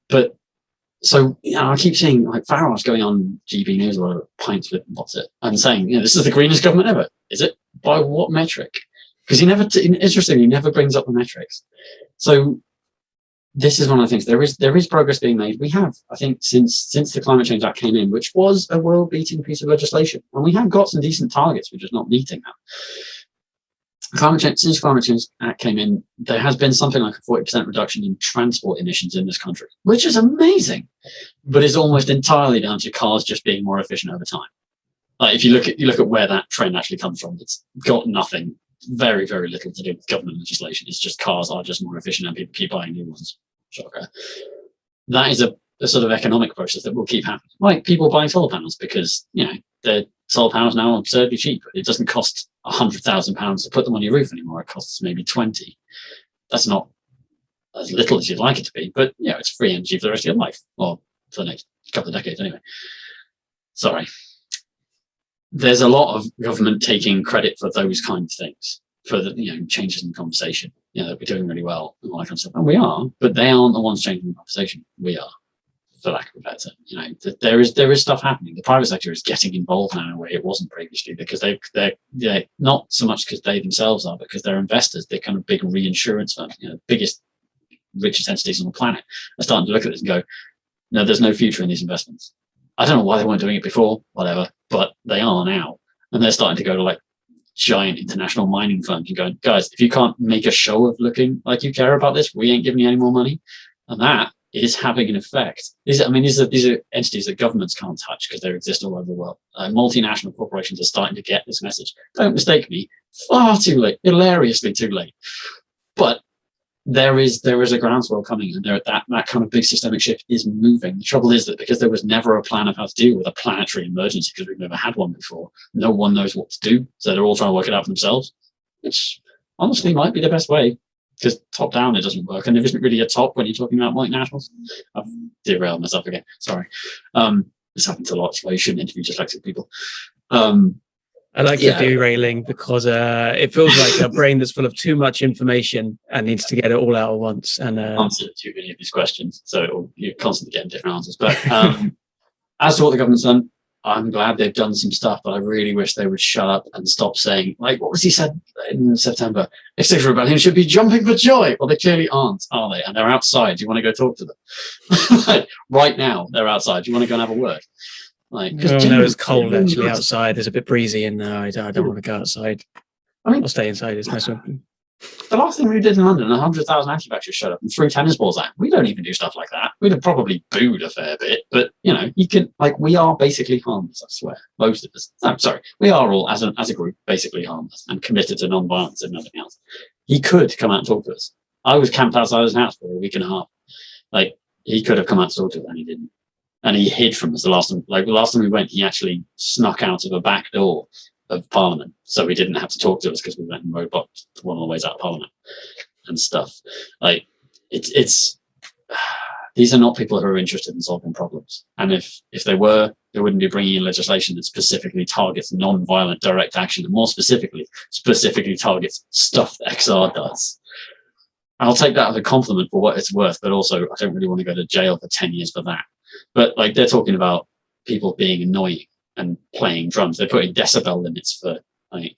But so, I keep seeing like Farage going on GB News or Pints with what's it, and saying, this is the greenest government ever. Is it? By what metric? Because he never brings up the metrics. So this is one of the things. There is progress being made. We have, I think, since the Climate Change Act came in, which was a world-beating piece of legislation, and we have got some decent targets. We're just not meeting that. Since Climate Change Act came in, there has been something like a 40% reduction in transport emissions in this country, which is amazing, but is almost entirely down to cars just being more efficient over time. Like if you look at where that trend actually comes from, it's got nothing, very, very little to do with government legislation. It's just cars are just more efficient and people keep buying new ones. Shocker. That is a sort of economic process that will keep happening. Like people buying solar panels because, the solar panels now are absurdly cheap. It doesn't cost £100,000 to put them on your roof anymore. It costs maybe 20. That's not as little as you'd like it to be, but it's free energy for the rest of your life, or for the next couple of decades anyway. Sorry. There's a lot of government taking credit for those kind of things, for the changes in the conversation. That we're doing really well and all that kind of stuff. And we are, but they aren't the ones changing the conversation. We are, for lack of a better. There is stuff happening. The private sector is getting involved now in a way it wasn't previously, because they're not so much because they themselves are, because they're investors. They're kind of big reinsurance firms. Biggest, richest entities on the planet are starting to look at this and go, no, there's no future in these investments. I don't know why they weren't doing it before, whatever, but they are now. And they're starting to go to like giant international mining firms and going, guys, if you can't make a show of looking like you care about this, we ain't giving you any more money. And that is having an effect. These are entities that governments can't touch because they exist all over the world. Multinational corporations are starting to get this message. Don't mistake me, far too late, hilariously too late. But there is a groundswell coming, and that kind of big systemic shift is moving. The trouble is that because there was never a plan of how to deal with a planetary emergency, because we've never had one before, no one knows what to do. So they're all trying to work it out for themselves, which honestly might be the best way. Because top down, it doesn't work. And there isn't really a top when you're talking about multinationals. I've derailed myself again. Sorry. This happens a lot, so you shouldn't interview dyslexic people. I like the derailing because it feels like a brain that's full of too much information and needs to get it all out at once. And answer too many of these questions. So you're constantly getting different answers. But as to what the government's done, I'm glad they've done some stuff, but I really wish they would shut up and stop saying, like, what was he said in September? Extinction Rebellion should be jumping for joy. Well, they clearly aren't, are they? And they're outside. Do you want to go talk to them? Right now, they're outside. Do you want to go and have a word? Like, oh no, it's cold actually outside. There's a bit breezy in there. I don't want to go outside. I mean, I'll stay inside. It's nice. The last thing we did in London, 100,000 anti-vaxxers showed up and threw tennis balls at. We don't even do stuff like that. We'd have probably booed a fair bit, but you can, like, we are basically harmless. I swear, most of us. I'm sorry, we are all as a group basically harmless and committed to non-violence and nothing else. He could come out and talk to us. I was camped outside his house for a week and a half. Like, he could have come out to talk to us, and he didn't. And he hid from us the last time we went. He actually snuck out of a back door of Parliament, so we didn't have to talk to us because we went and roadblocked one of the ways out of Parliament and stuff. Like, it's these are not people who are interested in solving problems, and if they were, they wouldn't be bringing in legislation that specifically targets non-violent direct action, and more specifically targets stuff that XR does. I'll take that as a compliment for what it's worth, but also I don't really want to go to jail for 10 years for that. But like, they're talking about people being annoying and playing drums. They're putting decibel limits for like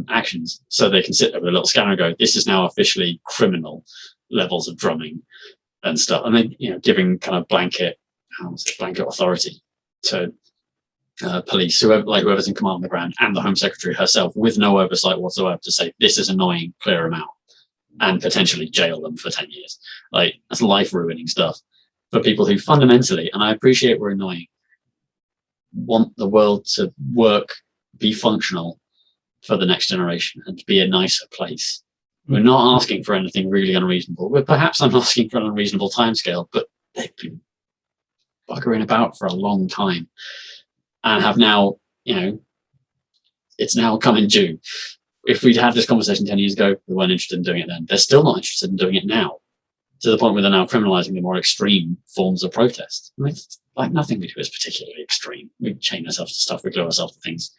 actions, so they can sit there with a little scanner and go, "This is now officially criminal levels of drumming and stuff." And then giving kind of blanket authority to police, whoever's in command on the ground, and the Home Secretary herself, with no oversight whatsoever, to say this is annoying, clear them out, and potentially jail them for 10 years. Like, that's life ruining stuff for people who fundamentally, and I appreciate we're annoying, want the world to work, be functional for the next generation, and to be a nicer place. We're not asking for anything really unreasonable. I'm asking for an unreasonable timescale, but they've been buggering about for a long time and have now, it's now coming due. If we'd had this conversation 10 years ago, we weren't interested in doing it then. They're still not interested in doing it now, to the point where they're now criminalizing the more extreme forms of protest. I mean, it's like, nothing we do is particularly extreme. We chain ourselves to stuff, we glue ourselves to things.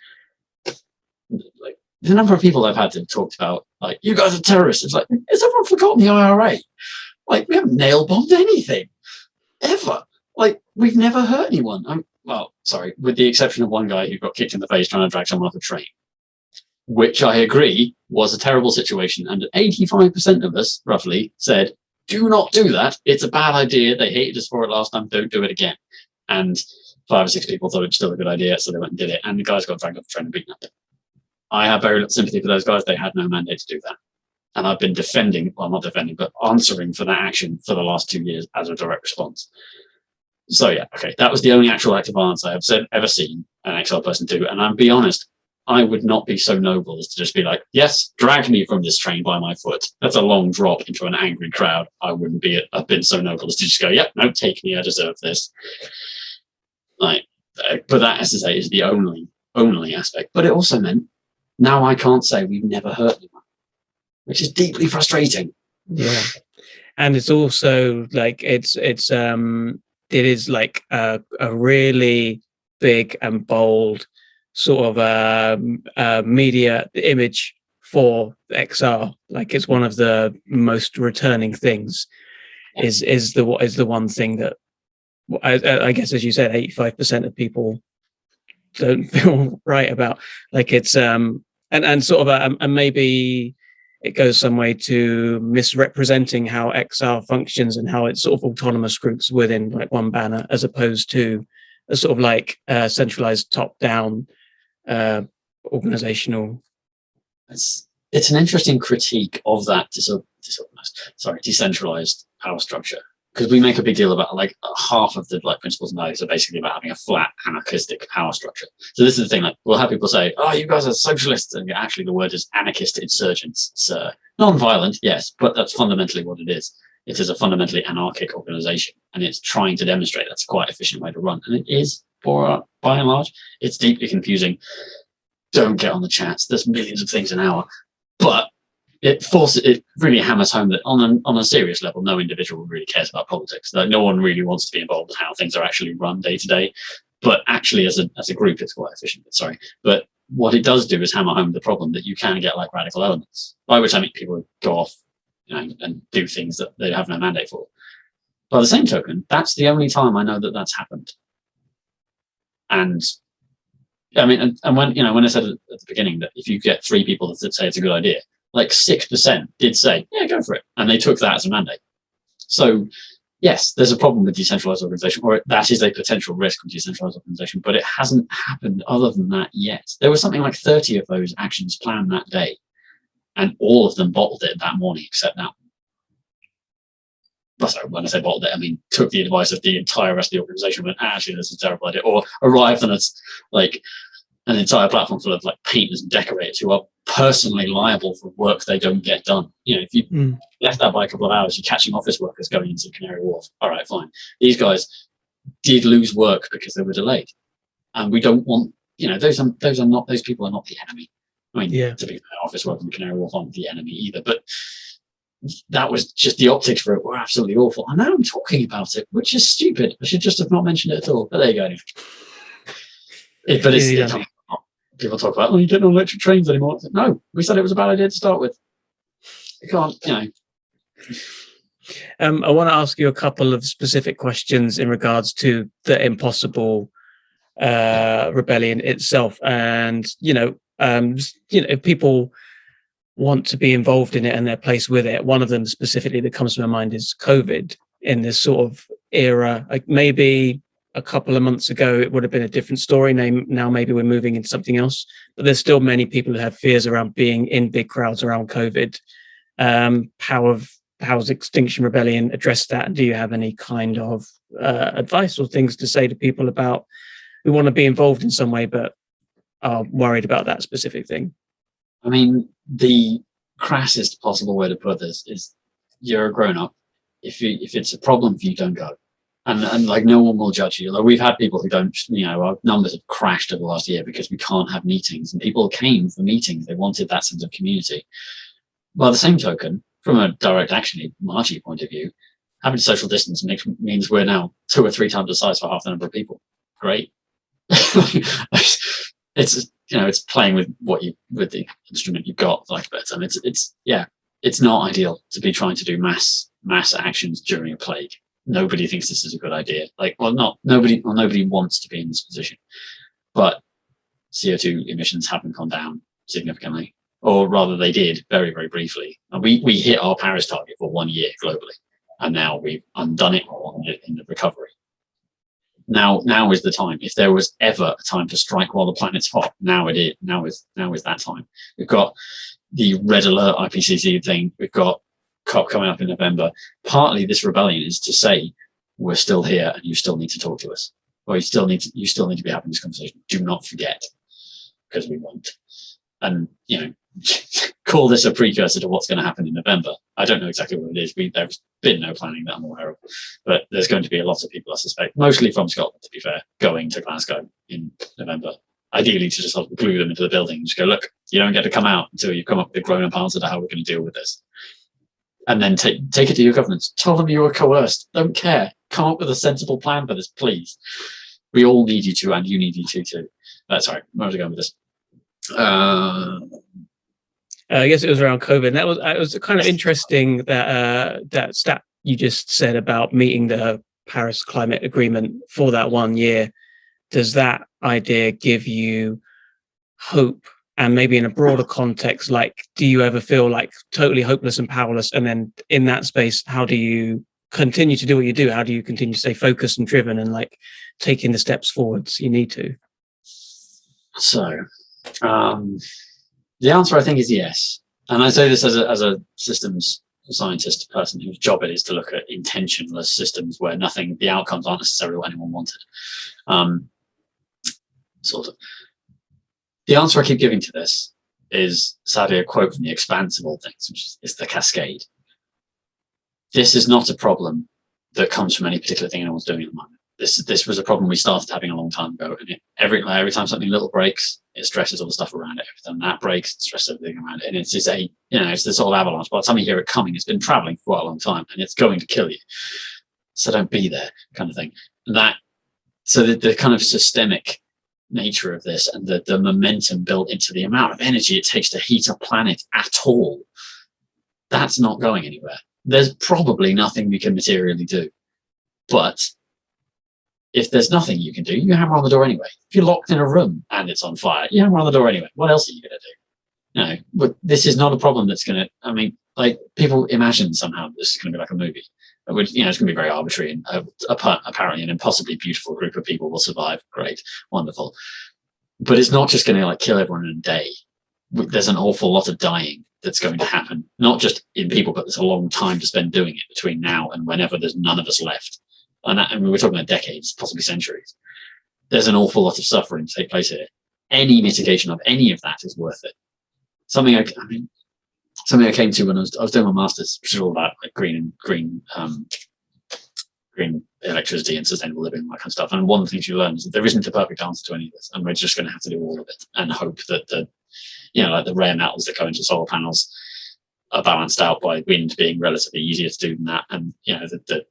Like, the number of people I've had to talk about, like, you guys are terrorists. It's like, has everyone forgotten the IRA? Like, we haven't nail bombed anything ever. Like, we've never hurt anyone. With the exception of one guy who got kicked in the face trying to drag someone off a train, which I agree was a terrible situation. And 85% of us, roughly, said, do not do that. It's a bad idea. They hated us for it last time. Don't do it again. And 5 or 6 people thought it was still a good idea, so they went and did it. And the guys got dragged off the train and beaten up. I have very little sympathy for those guys. They had no mandate to do that. And I've been but answering for that action for the last 2 years as a direct response. So yeah, okay, that was the only actual act of violence I have ever seen an XL person do. And I'll be honest, I would not be so noble as to just be like, yes, drag me from this train by my foot. That's a long drop into an angry crowd. I wouldn't have been so noble as to just go, yep, no, take me, I deserve this. Like, but that, as I say, is the only aspect. But it also meant now I can't say we've never hurt anyone, which is deeply frustrating. Yeah. And it's also like, it is like a really big and bold sort of media image for XR. Like, it's one of the most returning things. Is the one thing that I guess, as you said, 85% of people don't feel right about. Like, it's and sort of and maybe it goes some way to misrepresenting how XR functions and how it's sort of autonomous groups within like one banner, as opposed to a sort of like centralized top-down organizational. It's an interesting critique of that decentralized power structure, because we make a big deal about like half of the principles and values are basically about having a flat anarchistic power structure. So this is the thing, like, we'll have people say, oh, you guys are socialists, and actually the word is anarchist insurgents, sir. Non-violent, yes, but that's fundamentally what it is. It is a fundamentally anarchic organization, and it's trying to demonstrate that's a quite efficient way to run, and it is, by and large. It's deeply confusing. Don't get on the chats. There's millions of things an hour, but it really hammers home that on a serious level, no individual really cares about politics. Like, no one really wants to be involved in how things are actually run day to day. But actually, as a group, it's quite efficient. Sorry, but what it does do is hammer home the problem that you can get like radical elements, by which I mean people go off, and do things that they have no mandate for. By the same token, that's the only time I know that that's happened. And I mean, and when I said at the beginning that if you get 3 people that say it's a good idea, like 6% did say, yeah, go for it. And they took that as a mandate. So yes, there's a problem with decentralized organization, or that is a potential risk of decentralized organization, but it hasn't happened other than that yet. There was something like 30 of those actions planned that day, and all of them bottled it that morning except that one. So when I say bottled it, I mean took the advice of the entire rest of the organization and went, actually, this is a terrible idea, or arrived on like an entire platform full of like painters and decorators who are personally liable for work they don't get done. You know, if you left that by a couple of hours, you're catching office workers going into Canary Wharf. All right, fine. These guys did lose work because they were delayed, and we don't want, you know, those people are not the enemy. I mean, to be fair, office workers in Canary Wharf aren't the enemy either, but that was just the optics for it were absolutely awful. And now I'm talking about it, which is stupid. I should just have not mentioned it at all. But there you go. But people talk about, you don't know electric trains anymore. Like, no, we said it was a bad idea to start with. You can't, you know. I want to ask you a couple of specific questions in regards to the Impossible Rebellion itself, and if people want to be involved in it and their place with it. One of them specifically that comes to my mind is COVID in this sort of era. Like maybe a couple of months ago, it would have been a different story. Now maybe we're moving into something else, but there's still many people who have fears around being in big crowds around COVID. How's Extinction Rebellion addressed that? Do you have any kind of advice or things to say to people about who want to be involved in some way, but are worried about that specific thing? I mean, the crassest possible way to put this is you're a grown-up. If it's a problem for you, don't go. And like no one will judge you. Like we've had people who don't, you know, our numbers have crashed over the last year because we can't have meetings, and people came for meetings. They wanted that sense of community. By the same token, from a direct action marchy point of view, having social distance means we're now 2 or 3 times the size for half the number of people. Great. It's playing with with the instrument you've got, like that. And it's not ideal to be trying to do mass actions during a plague. Nobody thinks this is a good idea. Nobody wants to be in this position. But CO2 emissions haven't gone down significantly, or rather they did very, very briefly. And we hit our Paris target for 1 year globally, and now we've undone it in the recovery. Now is the time. If there was ever a time to strike while the planet's hot, now it is. Now is that time. We've got the red alert IPCC thing. We've got COP coming up in November. Partly this rebellion is to say we're still here and you still need to talk to us, or you still need to be having this conversation. Do not forget, because we won't. And call this a precursor to what's going to happen in November. I don't know exactly what it is. There's been no planning that I'm aware of, but there's going to be a lot of people, I suspect, mostly from Scotland, to be fair, going to Glasgow in November. Ideally, to just glue them into the building and just go, look, you don't get to come out until you come up with a grown-up answer to how we're going to deal with this. And then take it to your governments. Tell them you were coerced. Don't care. Come up with a sensible plan for this, please. We all need you to, and you need you to too. Sorry, where was I going with this? I guess it was around COVID. And it was kind of interesting that stat you just said about meeting the Paris Climate Agreement for that 1 year. Does that idea give you hope? And maybe in a broader context, like, do you ever feel like totally hopeless and powerless? And then in that space, how do you continue to do what you do? How do you continue to stay focused and driven and like taking the steps forwards you need to? So, the answer I think is yes. And I say this as a systems scientist person whose job it is to look at intentionless systems where the outcomes aren't necessarily what anyone wanted. Sort of. The answer I keep giving to this is sadly a quote from The Expanse of all things, which is the cascade. This is not a problem that comes from any particular thing anyone's doing at the moment. This was a problem we started having a long time ago, and every time something little breaks, it stresses all the stuff around it. Every time that breaks, it stresses everything around it, and it's this sort of avalanche. By the time you hear it coming, it's been traveling for quite a long time, and it's going to kill you. So don't be there, kind of thing. So the kind of systemic nature of this and the momentum built into the amount of energy it takes to heat a planet at all, that's not going anywhere. There's probably nothing we can materially do, but if there's nothing you can do, you hammer on the door anyway. If you're locked in a room and it's on fire, you hammer on the door anyway. What else are you going to do? But this is not a problem that's going to, people imagine somehow this is going to be like a movie. which, it's going to be very arbitrary, and apparently an impossibly beautiful group of people will survive. Great, wonderful. But it's not just going to kill everyone in a day. There's an awful lot of dying that's going to happen, not just in people, but there's a long time to spend doing it between now and whenever there's none of us left. And we're talking about decades, possibly centuries. There's an awful lot of suffering to take place here. Any mitigation of any of that is worth it. Something I came to when I was doing my master's, which is all about green electricity and sustainable living and that kind of stuff. And one of the things you learn is that there isn't a perfect answer to any of this, and we're just going to have to do all of it and hope that the rare metals that go into solar panels are balanced out by wind being relatively easier to do than that, and the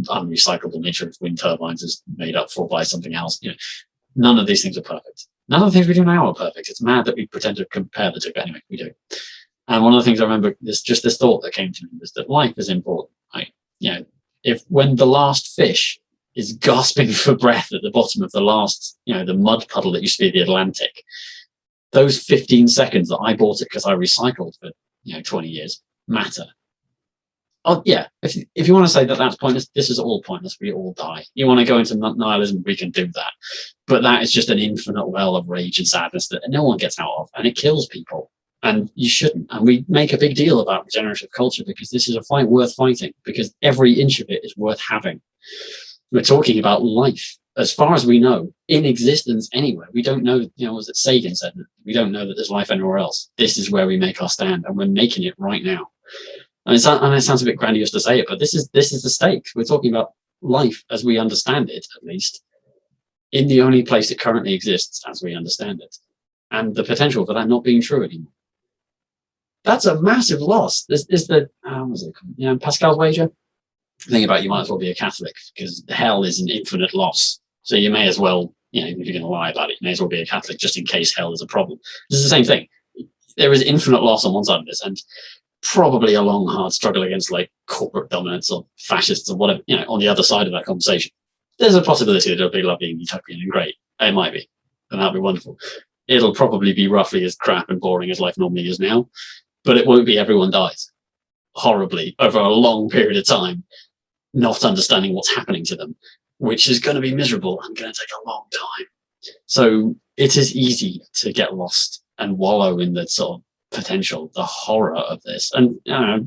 unrecyclable nature of wind turbines is made up for by something else. None of these things are perfect. None of the things we do now are perfect. It's mad that we pretend to compare the two, but anyway, we do. And one of the things I remember, this thought that came to me was that life is important. Right? If when the last fish is gasping for breath at the bottom of the last, the mud puddle that used to be the Atlantic, those 15 seconds that I bought it because I recycled for 20 years matter. Oh yeah, if you want to say that that's pointless, this is all pointless. We all die. You want to go into nihilism, we can do that, but that is just an infinite well of rage and sadness that no one gets out of, and it kills people. And you shouldn't. And we make a big deal about regenerative culture because this is a fight worth fighting, because every inch of it is worth having. We're talking about life, as far as we know, in existence anywhere. We don't know, was it Sagan said, we don't know that there's life anywhere else. This is where we make our stand, and we're making it right now. And it sounds a bit grandiose to say it, but this is the stakes. We're talking about life as we understand it, at least, in the only place it currently exists as we understand it, and the potential for that not being true anymore. That's a massive loss. This is the Pascal's wager. The thing about you might as well be a Catholic, because hell is an infinite loss. So you may as well, if you're going to lie about it, you may as well be a Catholic just in case hell is a problem. This is the same thing. There is infinite loss on one side of this, and probably a long, hard struggle against corporate dominance or fascists or whatever, on the other side of that conversation. There's a possibility that it'll be lovely and utopian and great. It might be, and that'll be wonderful. It'll probably be roughly as crap and boring as life normally is now, but it won't be everyone dies horribly over a long period of time, not understanding what's happening to them, which is going to be miserable and going to take a long time. So it is easy to get lost and wallow in the sort of potential, the horror of this. And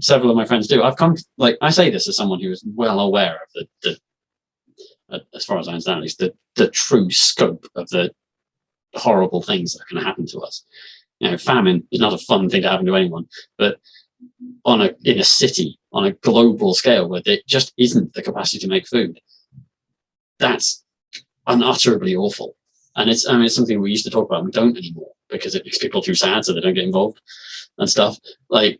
several of my friends do. I've come, I say this as someone who is well aware of the as far as I understand, at least the true scope of the horrible things that are going to happen to us. Famine is not a fun thing to happen to anyone, but in a city, on a global scale where there just isn't the capacity to make food, that's unutterably awful. And it's something we used to talk about and we don't anymore because it makes people too sad, so they don't get involved and stuff. I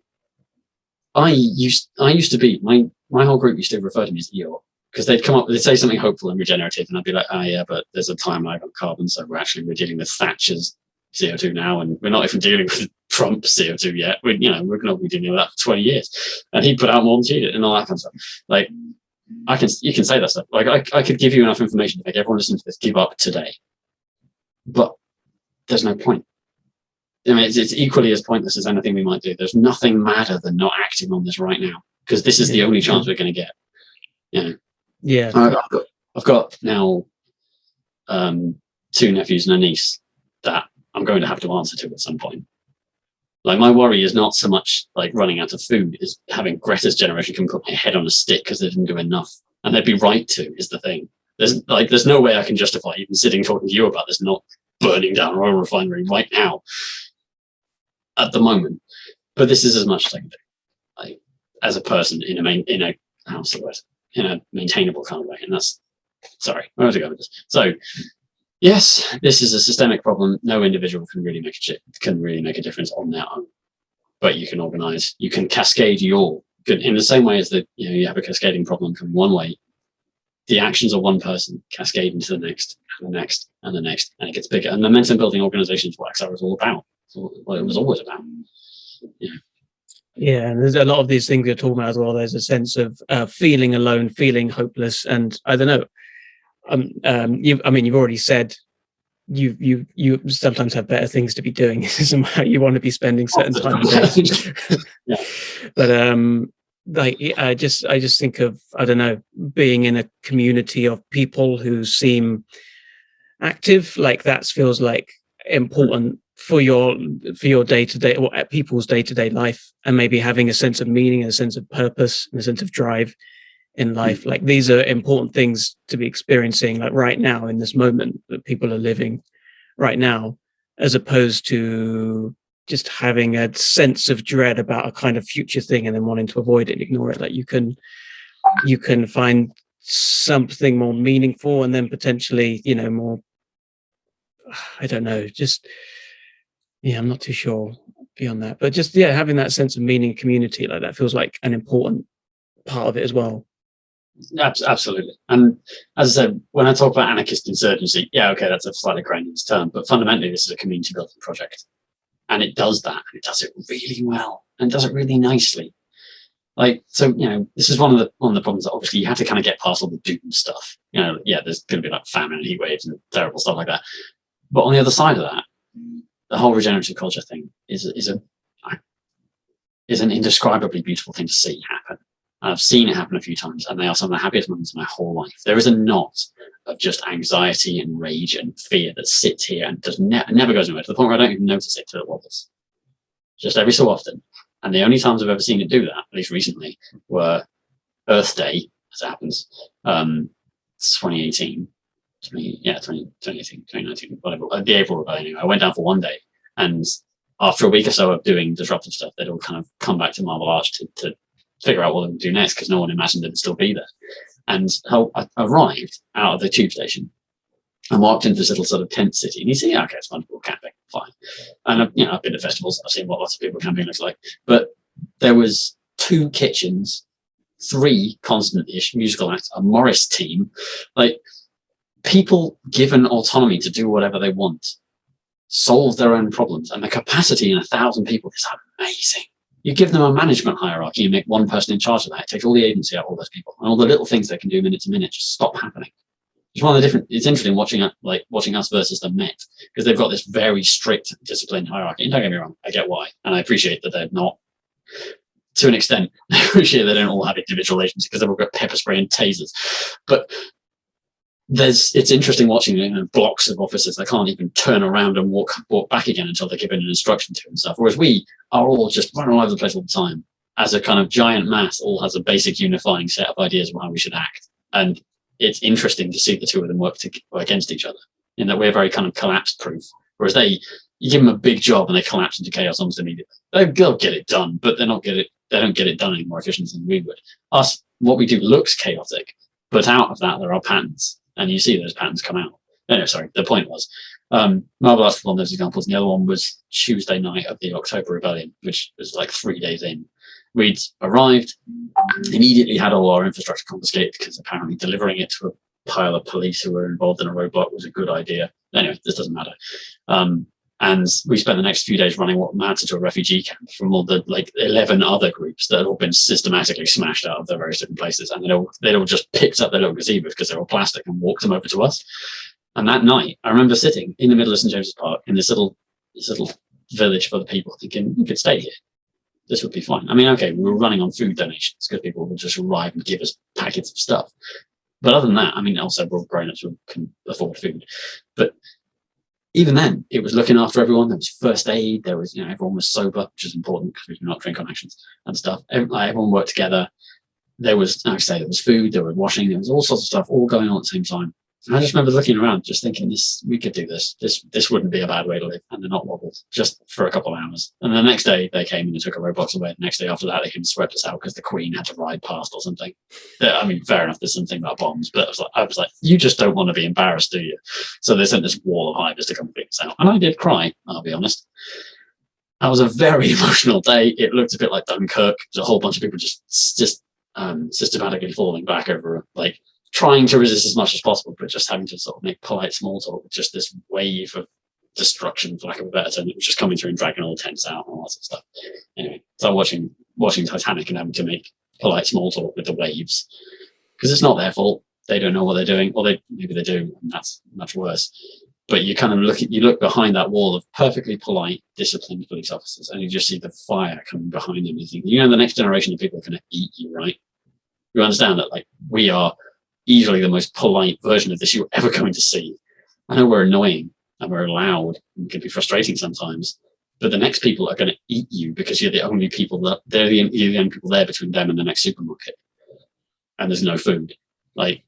used to be, my whole group used to refer to me as Eeyore, because they'd say something hopeful and regenerative, and I'd be like, oh yeah, but there's a time lag on carbon, so we're dealing with Thatcher's CO2 now, and we're not even dealing with Trump's CO2 yet. We're not be dealing with that for 20 years, and he put out more than she did, and all that kind of stuff. You can say that stuff. I could give you enough information to make everyone listening to this give up today, but there's no point. It's equally as pointless as anything we might do. There's nothing madder than not acting on this right now, because this is the only chance we're going to get. Yeah. I've got now 2 nephews and a niece that I'm going to have to answer to at some point. My worry is not so much running out of food, is having Greta's generation come put my head on a stick because they didn't do enough, and they'd be right to, is the thing. There's no way I can justify even sitting talking to you about this not burning down an oil refinery right now at the moment. But this is as much as I can do, as a person in a maintainable kind of way. And that's, sorry, where was I going with this? So yes, this is a systemic problem. No individual can really make a difference on their own, but you can organize, you can cascade in the same way as that, you have a cascading problem come one way. The actions of one person cascade into the next and the next and the next, and it gets bigger. And momentum building organizations, what XR is all about. What it was always about. Yeah, and there's a lot of these things you're talking about as well. There's a sense of feeling alone, feeling hopeless, and I don't know. You've already said you sometimes have better things to be doing. This isn't how you want to be spending certain time. Yeah. But like I just think of, I don't know, being in a community of people who seem active, like that feels like important for your day-to-day, or people's day-to-day life, and maybe having a sense of meaning, a sense of purpose, and a sense of drive in life. Like these are important things to be experiencing, like right now in this moment that people are living right now, as opposed to just having a sense of dread about a kind of future thing and then wanting to avoid it and ignore it. Like you can find something more meaningful, and then potentially, more, I don't know, just, yeah, I'm not too sure beyond that, but just, yeah, having that sense of meaning, community, like that feels like an important part of it as well. Absolutely. And as I said, when I talk about anarchist insurgency, yeah, okay, that's a slightly grandiose term, but fundamentally this is a community building project. And it does that, and it does it really well, and does it really nicely. Like, so, this is one of the problems that obviously you have to kind of get past all the doom stuff. Yeah, there's going to be like famine and heat waves and terrible stuff like that. But on the other side of that, the whole regenerative culture thing is an indescribably beautiful thing to see happen. And I've seen it happen a few times, and they are some of the happiest moments of my whole life. There is a knot of just anxiety and rage and fear that sits here and never goes anywhere, to the point where I don't even notice it till it wobbles. Just every so often. And the only times I've ever seen it do that, at least recently, were Earth Day, as it happens, 2018, 2019, whatever, the April Rebellion. I went down for one day, and after a week or so of doing disruptive stuff, they'd all kind of come back to Marble Arch to figure out what they would do next, because no one imagined they'd still be there. And I arrived out of the tube station and walked into this little sort of tent city, and you see, okay, it's wonderful camping, fine. And I've been to festivals, I've seen what lots of people camping looks like, but there was 2 kitchens, 3 constant-ish musical acts, a Morris team, like people given autonomy to do whatever they want, solve their own problems, and the capacity in 1,000 people is amazing. You give them a management hierarchy, you make one person in charge of that, it takes all the agency out of all those people, and all the little things they can do minute to minute just stop happening. It's one of the different. It's interesting watching us versus the Met, because they've got this very strict, disciplined hierarchy. And don't get me wrong, I get why, and I appreciate that they're not, to an extent, I appreciate they don't all have individual agency, because they've all got pepper spray and tasers. But it's interesting watching blocks of officers that can't even turn around and walk back again until they're given an instruction to and stuff. Whereas we are all just running all over the place all the time, as a kind of giant mass, all has a basic unifying set of ideas of how we should act. And it's interesting to see the two of them work against each other, in that we're very kind of collapse proof. Whereas you give them a big job and they collapse into chaos almost immediately. They'll get it done, but they don't get it done any more efficiently than we would. Us, what we do looks chaotic, but out of that there are patterns, and you see those patterns come out. No, sorry, the point was, Marble Arch was one of those examples, and the other one was Tuesday night of the October Rebellion, which was like 3 days in. We'd arrived, immediately had all our infrastructure confiscated, because apparently delivering it to a pile of police who were involved in a roadblock was a good idea. Anyway, this doesn't matter. And we spent the next few days running what amounted to a refugee camp from all the 11 other groups that had all been systematically smashed out of their various different places. And they'd all just picked up their little gazebos because they were plastic and walked them over to us. And that night, I remember sitting in the middle of St. James's Park in this little village for the people, thinking, we could stay here. This would be fine. I mean, okay, we were running on food donations because people would just arrive and give us packets of stuff. But other than that, I mean, also we're all grown-ups who can afford food. But even then, it was looking after everyone. There was first aid. There was, everyone was sober, which is important because we do not drink on actions and stuff. Everyone worked together. There was, like I say, there was food, there was washing, there was all sorts of stuff all going on at the same time. And I just remember looking around, just thinking, we could do this. This wouldn't be a bad way to live. And they're not wobbled, just for a couple of hours. And the next day they came and they took our roadblocks away. The next day after that, they came and swept us out because the Queen had to ride past or something. I mean, fair enough, there's something about bombs, but I was like, you just don't want to be embarrassed, do you? So they sent this wall of hivers to come and pick us out. And I did cry, I'll be honest. That was a very emotional day. It looked a bit like Dunkirk. There's a whole bunch of people just systematically falling back over, trying to resist as much as possible, but just having to sort of make polite small talk with just this wave of destruction, for lack of a better term, that was just coming through and dragging all the tents out and all that sort of stuff. Anyway, so watching Titanic and having to make polite small talk with the waves, because it's not their fault. They don't know what they're doing, or maybe they do, and that's much worse. But you kind of you look behind that wall of perfectly polite, disciplined police officers, and you just see the fire coming behind them. You think, the next generation of people are going to eat you, right? You understand that, like, we are easily the most polite version of this you're ever going to see. I know we're annoying and we're loud and can be frustrating sometimes, but the next people are going to eat you because you're the only people you're the only people there between them and the next supermarket, and there's no food. Like,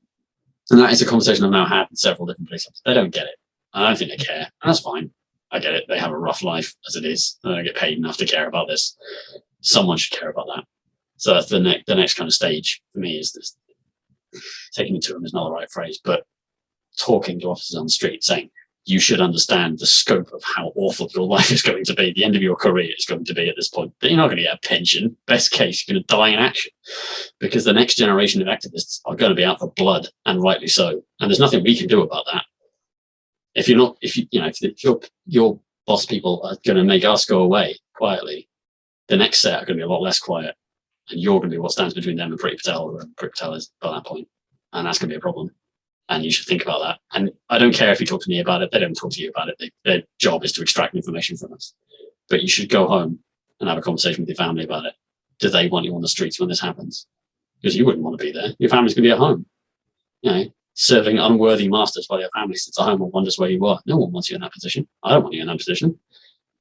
and that is a conversation I've now had with several different police officers. They don't get it. I don't think they care. And that's fine. I get it. They have a rough life as it is. They don't get paid enough to care about this. Someone should care about that. So that's the next kind of stage for me, is this. Taking it to them is not the right phrase, but talking to officers on the street, saying, you should understand the scope of how awful your life is going to be. The end of your career is going to be at this point. But you're not going to get a pension. Best case, you're going to die in action, because the next generation of activists are going to be out for blood, and rightly so. And there's nothing we can do about that. If your boss people are going to make us go away quietly, the next set are going to be a lot less quiet, and you're going to be what stands between them and Priti Patel, or Priti Patel is by that point, and that's going to be a problem. And you should think about that. And I don't care if you talk to me about it; they don't talk to you about it. Their job is to extract information from us. But you should go home and have a conversation with your family about it. Do they want you on the streets when this happens? Because you wouldn't want to be there. Your family's going to be at home, serving unworthy masters while your family sits at home and wonders where you are. No one wants you in that position. I don't want you in that position.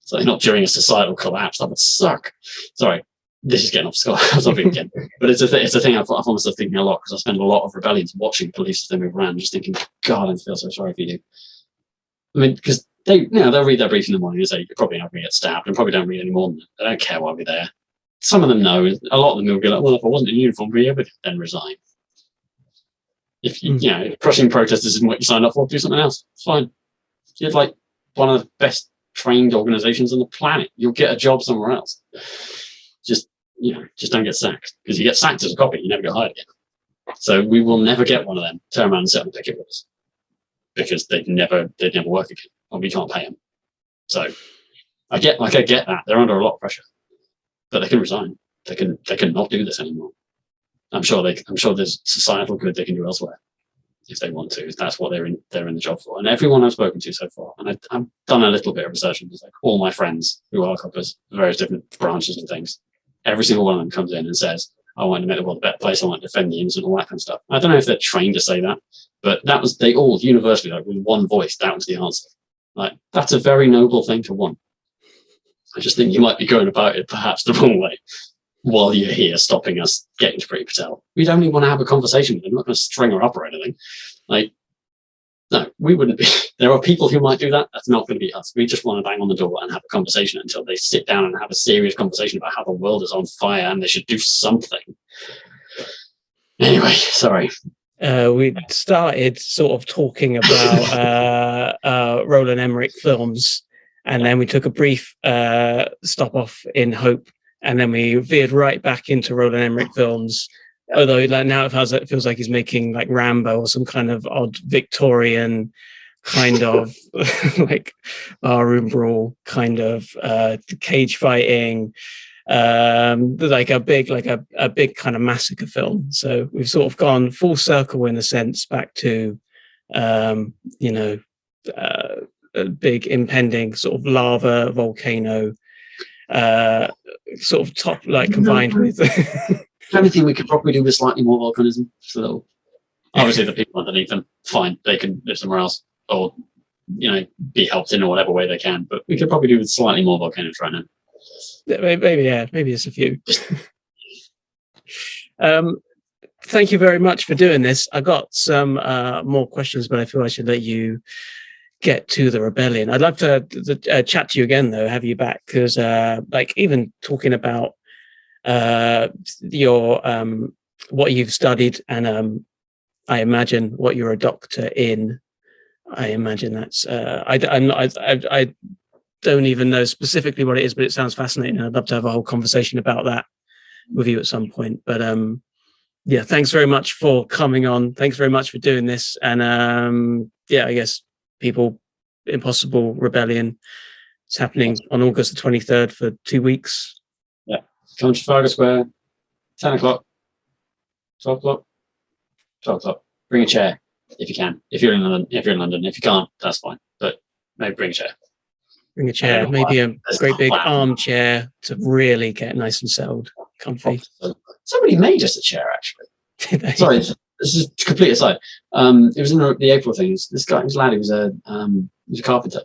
So not during a societal collapse. That would suck. Sorry, this is getting off topic again. But it's a thing I find myself thinking a lot, because I spend a lot of rebellions watching police as they move around, just thinking, God, I feel so sorry for you. I mean, because they'll read their brief in the morning and say, you're probably not going to get stabbed, and probably don't read any more than that. They don't care why we're there. Some of them know. A lot of them will be like, well, if I wasn't in uniform, we would then resign. If crushing protesters isn't what you signed up for, do something else. It's fine. You're like one of the best trained organizations on the planet. You'll get a job somewhere else. Just don't get sacked, because you get sacked as a copy, you never get hired again. So we will never get one of them turn around and sit on the picket with us, because they'd never work again, and we can't pay them. So I get that they're under a lot of pressure, but they can resign. They can not do this anymore. I'm sure there's societal good they can do elsewhere if they want to. That's what they're in the job for. And everyone I've spoken to so far, and I've done a little bit of research on this, like all my friends who are coppers, various different branches and things, every single one of them comes in and says, I want to make the world a better place, I want to defend the innocent, all that kind of stuff. I don't know if they're trained to say that, but they all universally, like with one voice, that was the answer. Like, that's a very noble thing to want. I just think you might be going about it perhaps the wrong way while you're here stopping us getting to Priti Patel. We'd only want to have a conversation with them, not going to string her up or anything. Like, no, we wouldn't be. There are people who might do that. That's not going to be us. We just want to bang on the door and have a conversation until they sit down and have a serious conversation about how the world is on fire and they should do something. Anyway, sorry. We started sort of talking about Roland Emmerich films, and then we took a brief stop off in Hope, and then we veered right back into Roland Emmerich films. Although like now it feels like he's making like Rambo or some kind of odd Victorian kind of like barroom brawl kind of cage fighting, like a big kind of massacre film. So we've sort of gone full circle in a sense back to a big impending sort of lava volcano sort of top, like combined with anything we could probably do with slightly more volcanism. So obviously the people underneath them, fine, they can live somewhere else, or be helped in whatever way they can. But we could probably do with slightly more volcanoes right now. Maybe it's a few. Thank you very much for doing this. I got some more questions, but I feel I should let you get to the rebellion. I'd love to chat to you again, though, have you back, because like even talking about your what you've studied, and I imagine what you're a doctor in. I imagine that's I don't even know specifically what it is, but it sounds fascinating. I'd love to have a whole conversation about that with you at some point. But yeah, thanks very much for coming on. Thanks very much for doing this. And I guess Impossible Rebellion. It's happening on August the 23rd for 2 weeks. Yeah, come to Trafalgar Square, 10 o'clock, 12 o'clock, 12 o'clock. Bring a chair if you can. If you're in London, if you can't, that's fine. But Maybe bring a chair. Bring a chair, maybe a great big armchair to really get nice and settled, comfy. Somebody made us a chair, actually. Sorry, this is a complete aside. It was in the April thing. This lad, he was a carpenter.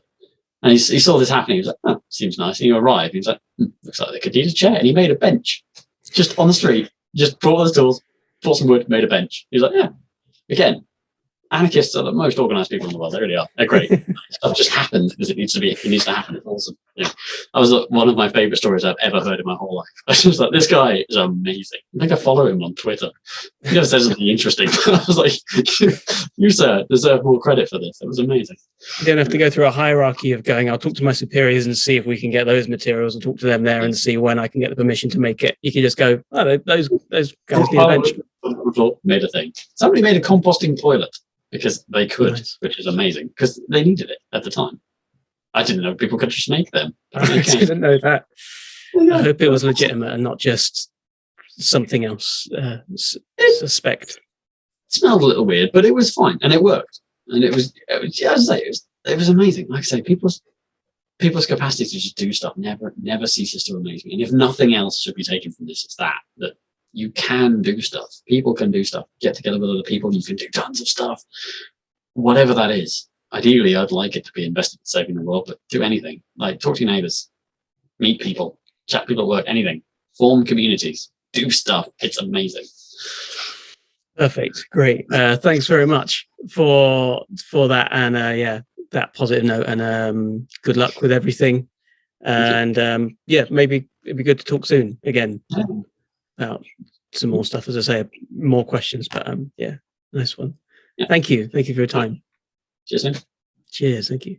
And he saw this happening. He was like, oh, seems nice. And he arrived. He was like, looks like they could use a chair. And he made a bench just on the street. Just brought the tools, brought some wood, made a bench. He was like, yeah. Again, anarchists are the most organized people in the world. They really are. They're great. Stuff just happens because it needs to be. It needs to happen. It's awesome. Yeah. That was one of my favorite stories I've ever heard in my whole life. I was just like, this guy is amazing. I think I follow him on Twitter. He never says something interesting. I was like, you sir deserve more credit for this. It was amazing. You don't have to go through a hierarchy of going, I'll talk to my superiors and see if we can get those materials and talk to them there and see when I can get the permission to make it. You can just go, oh, those guys need a bench. Made a thing. Somebody made a composting toilet because they could, nice. Which is amazing because they needed it at the time. I didn't know people could just make them. I didn't know that. I hope it was legitimate and not just something else suspect. It smelled a little weird, but it was fine and it worked. And it was it was amazing. Like I say, people's capacity to just do stuff never ceases to amaze me. And if nothing else should be taken from this, it's that you can do stuff. People can do stuff. Get together with other people. You can do tons of stuff. Whatever that is. Ideally, I'd like it to be invested in saving the world, but do anything. Like talk to your neighbors, meet people, chat to people at work, anything. Form communities. Do stuff. It's amazing. Perfect. Great. Thanks very much for that. And that positive note. And good luck with everything. And maybe it'd be good to talk soon again about some more stuff. As I say, more questions. But nice one. Yeah. Thank you. Thank you for your time. Cheers, man. Cheers. Thank you.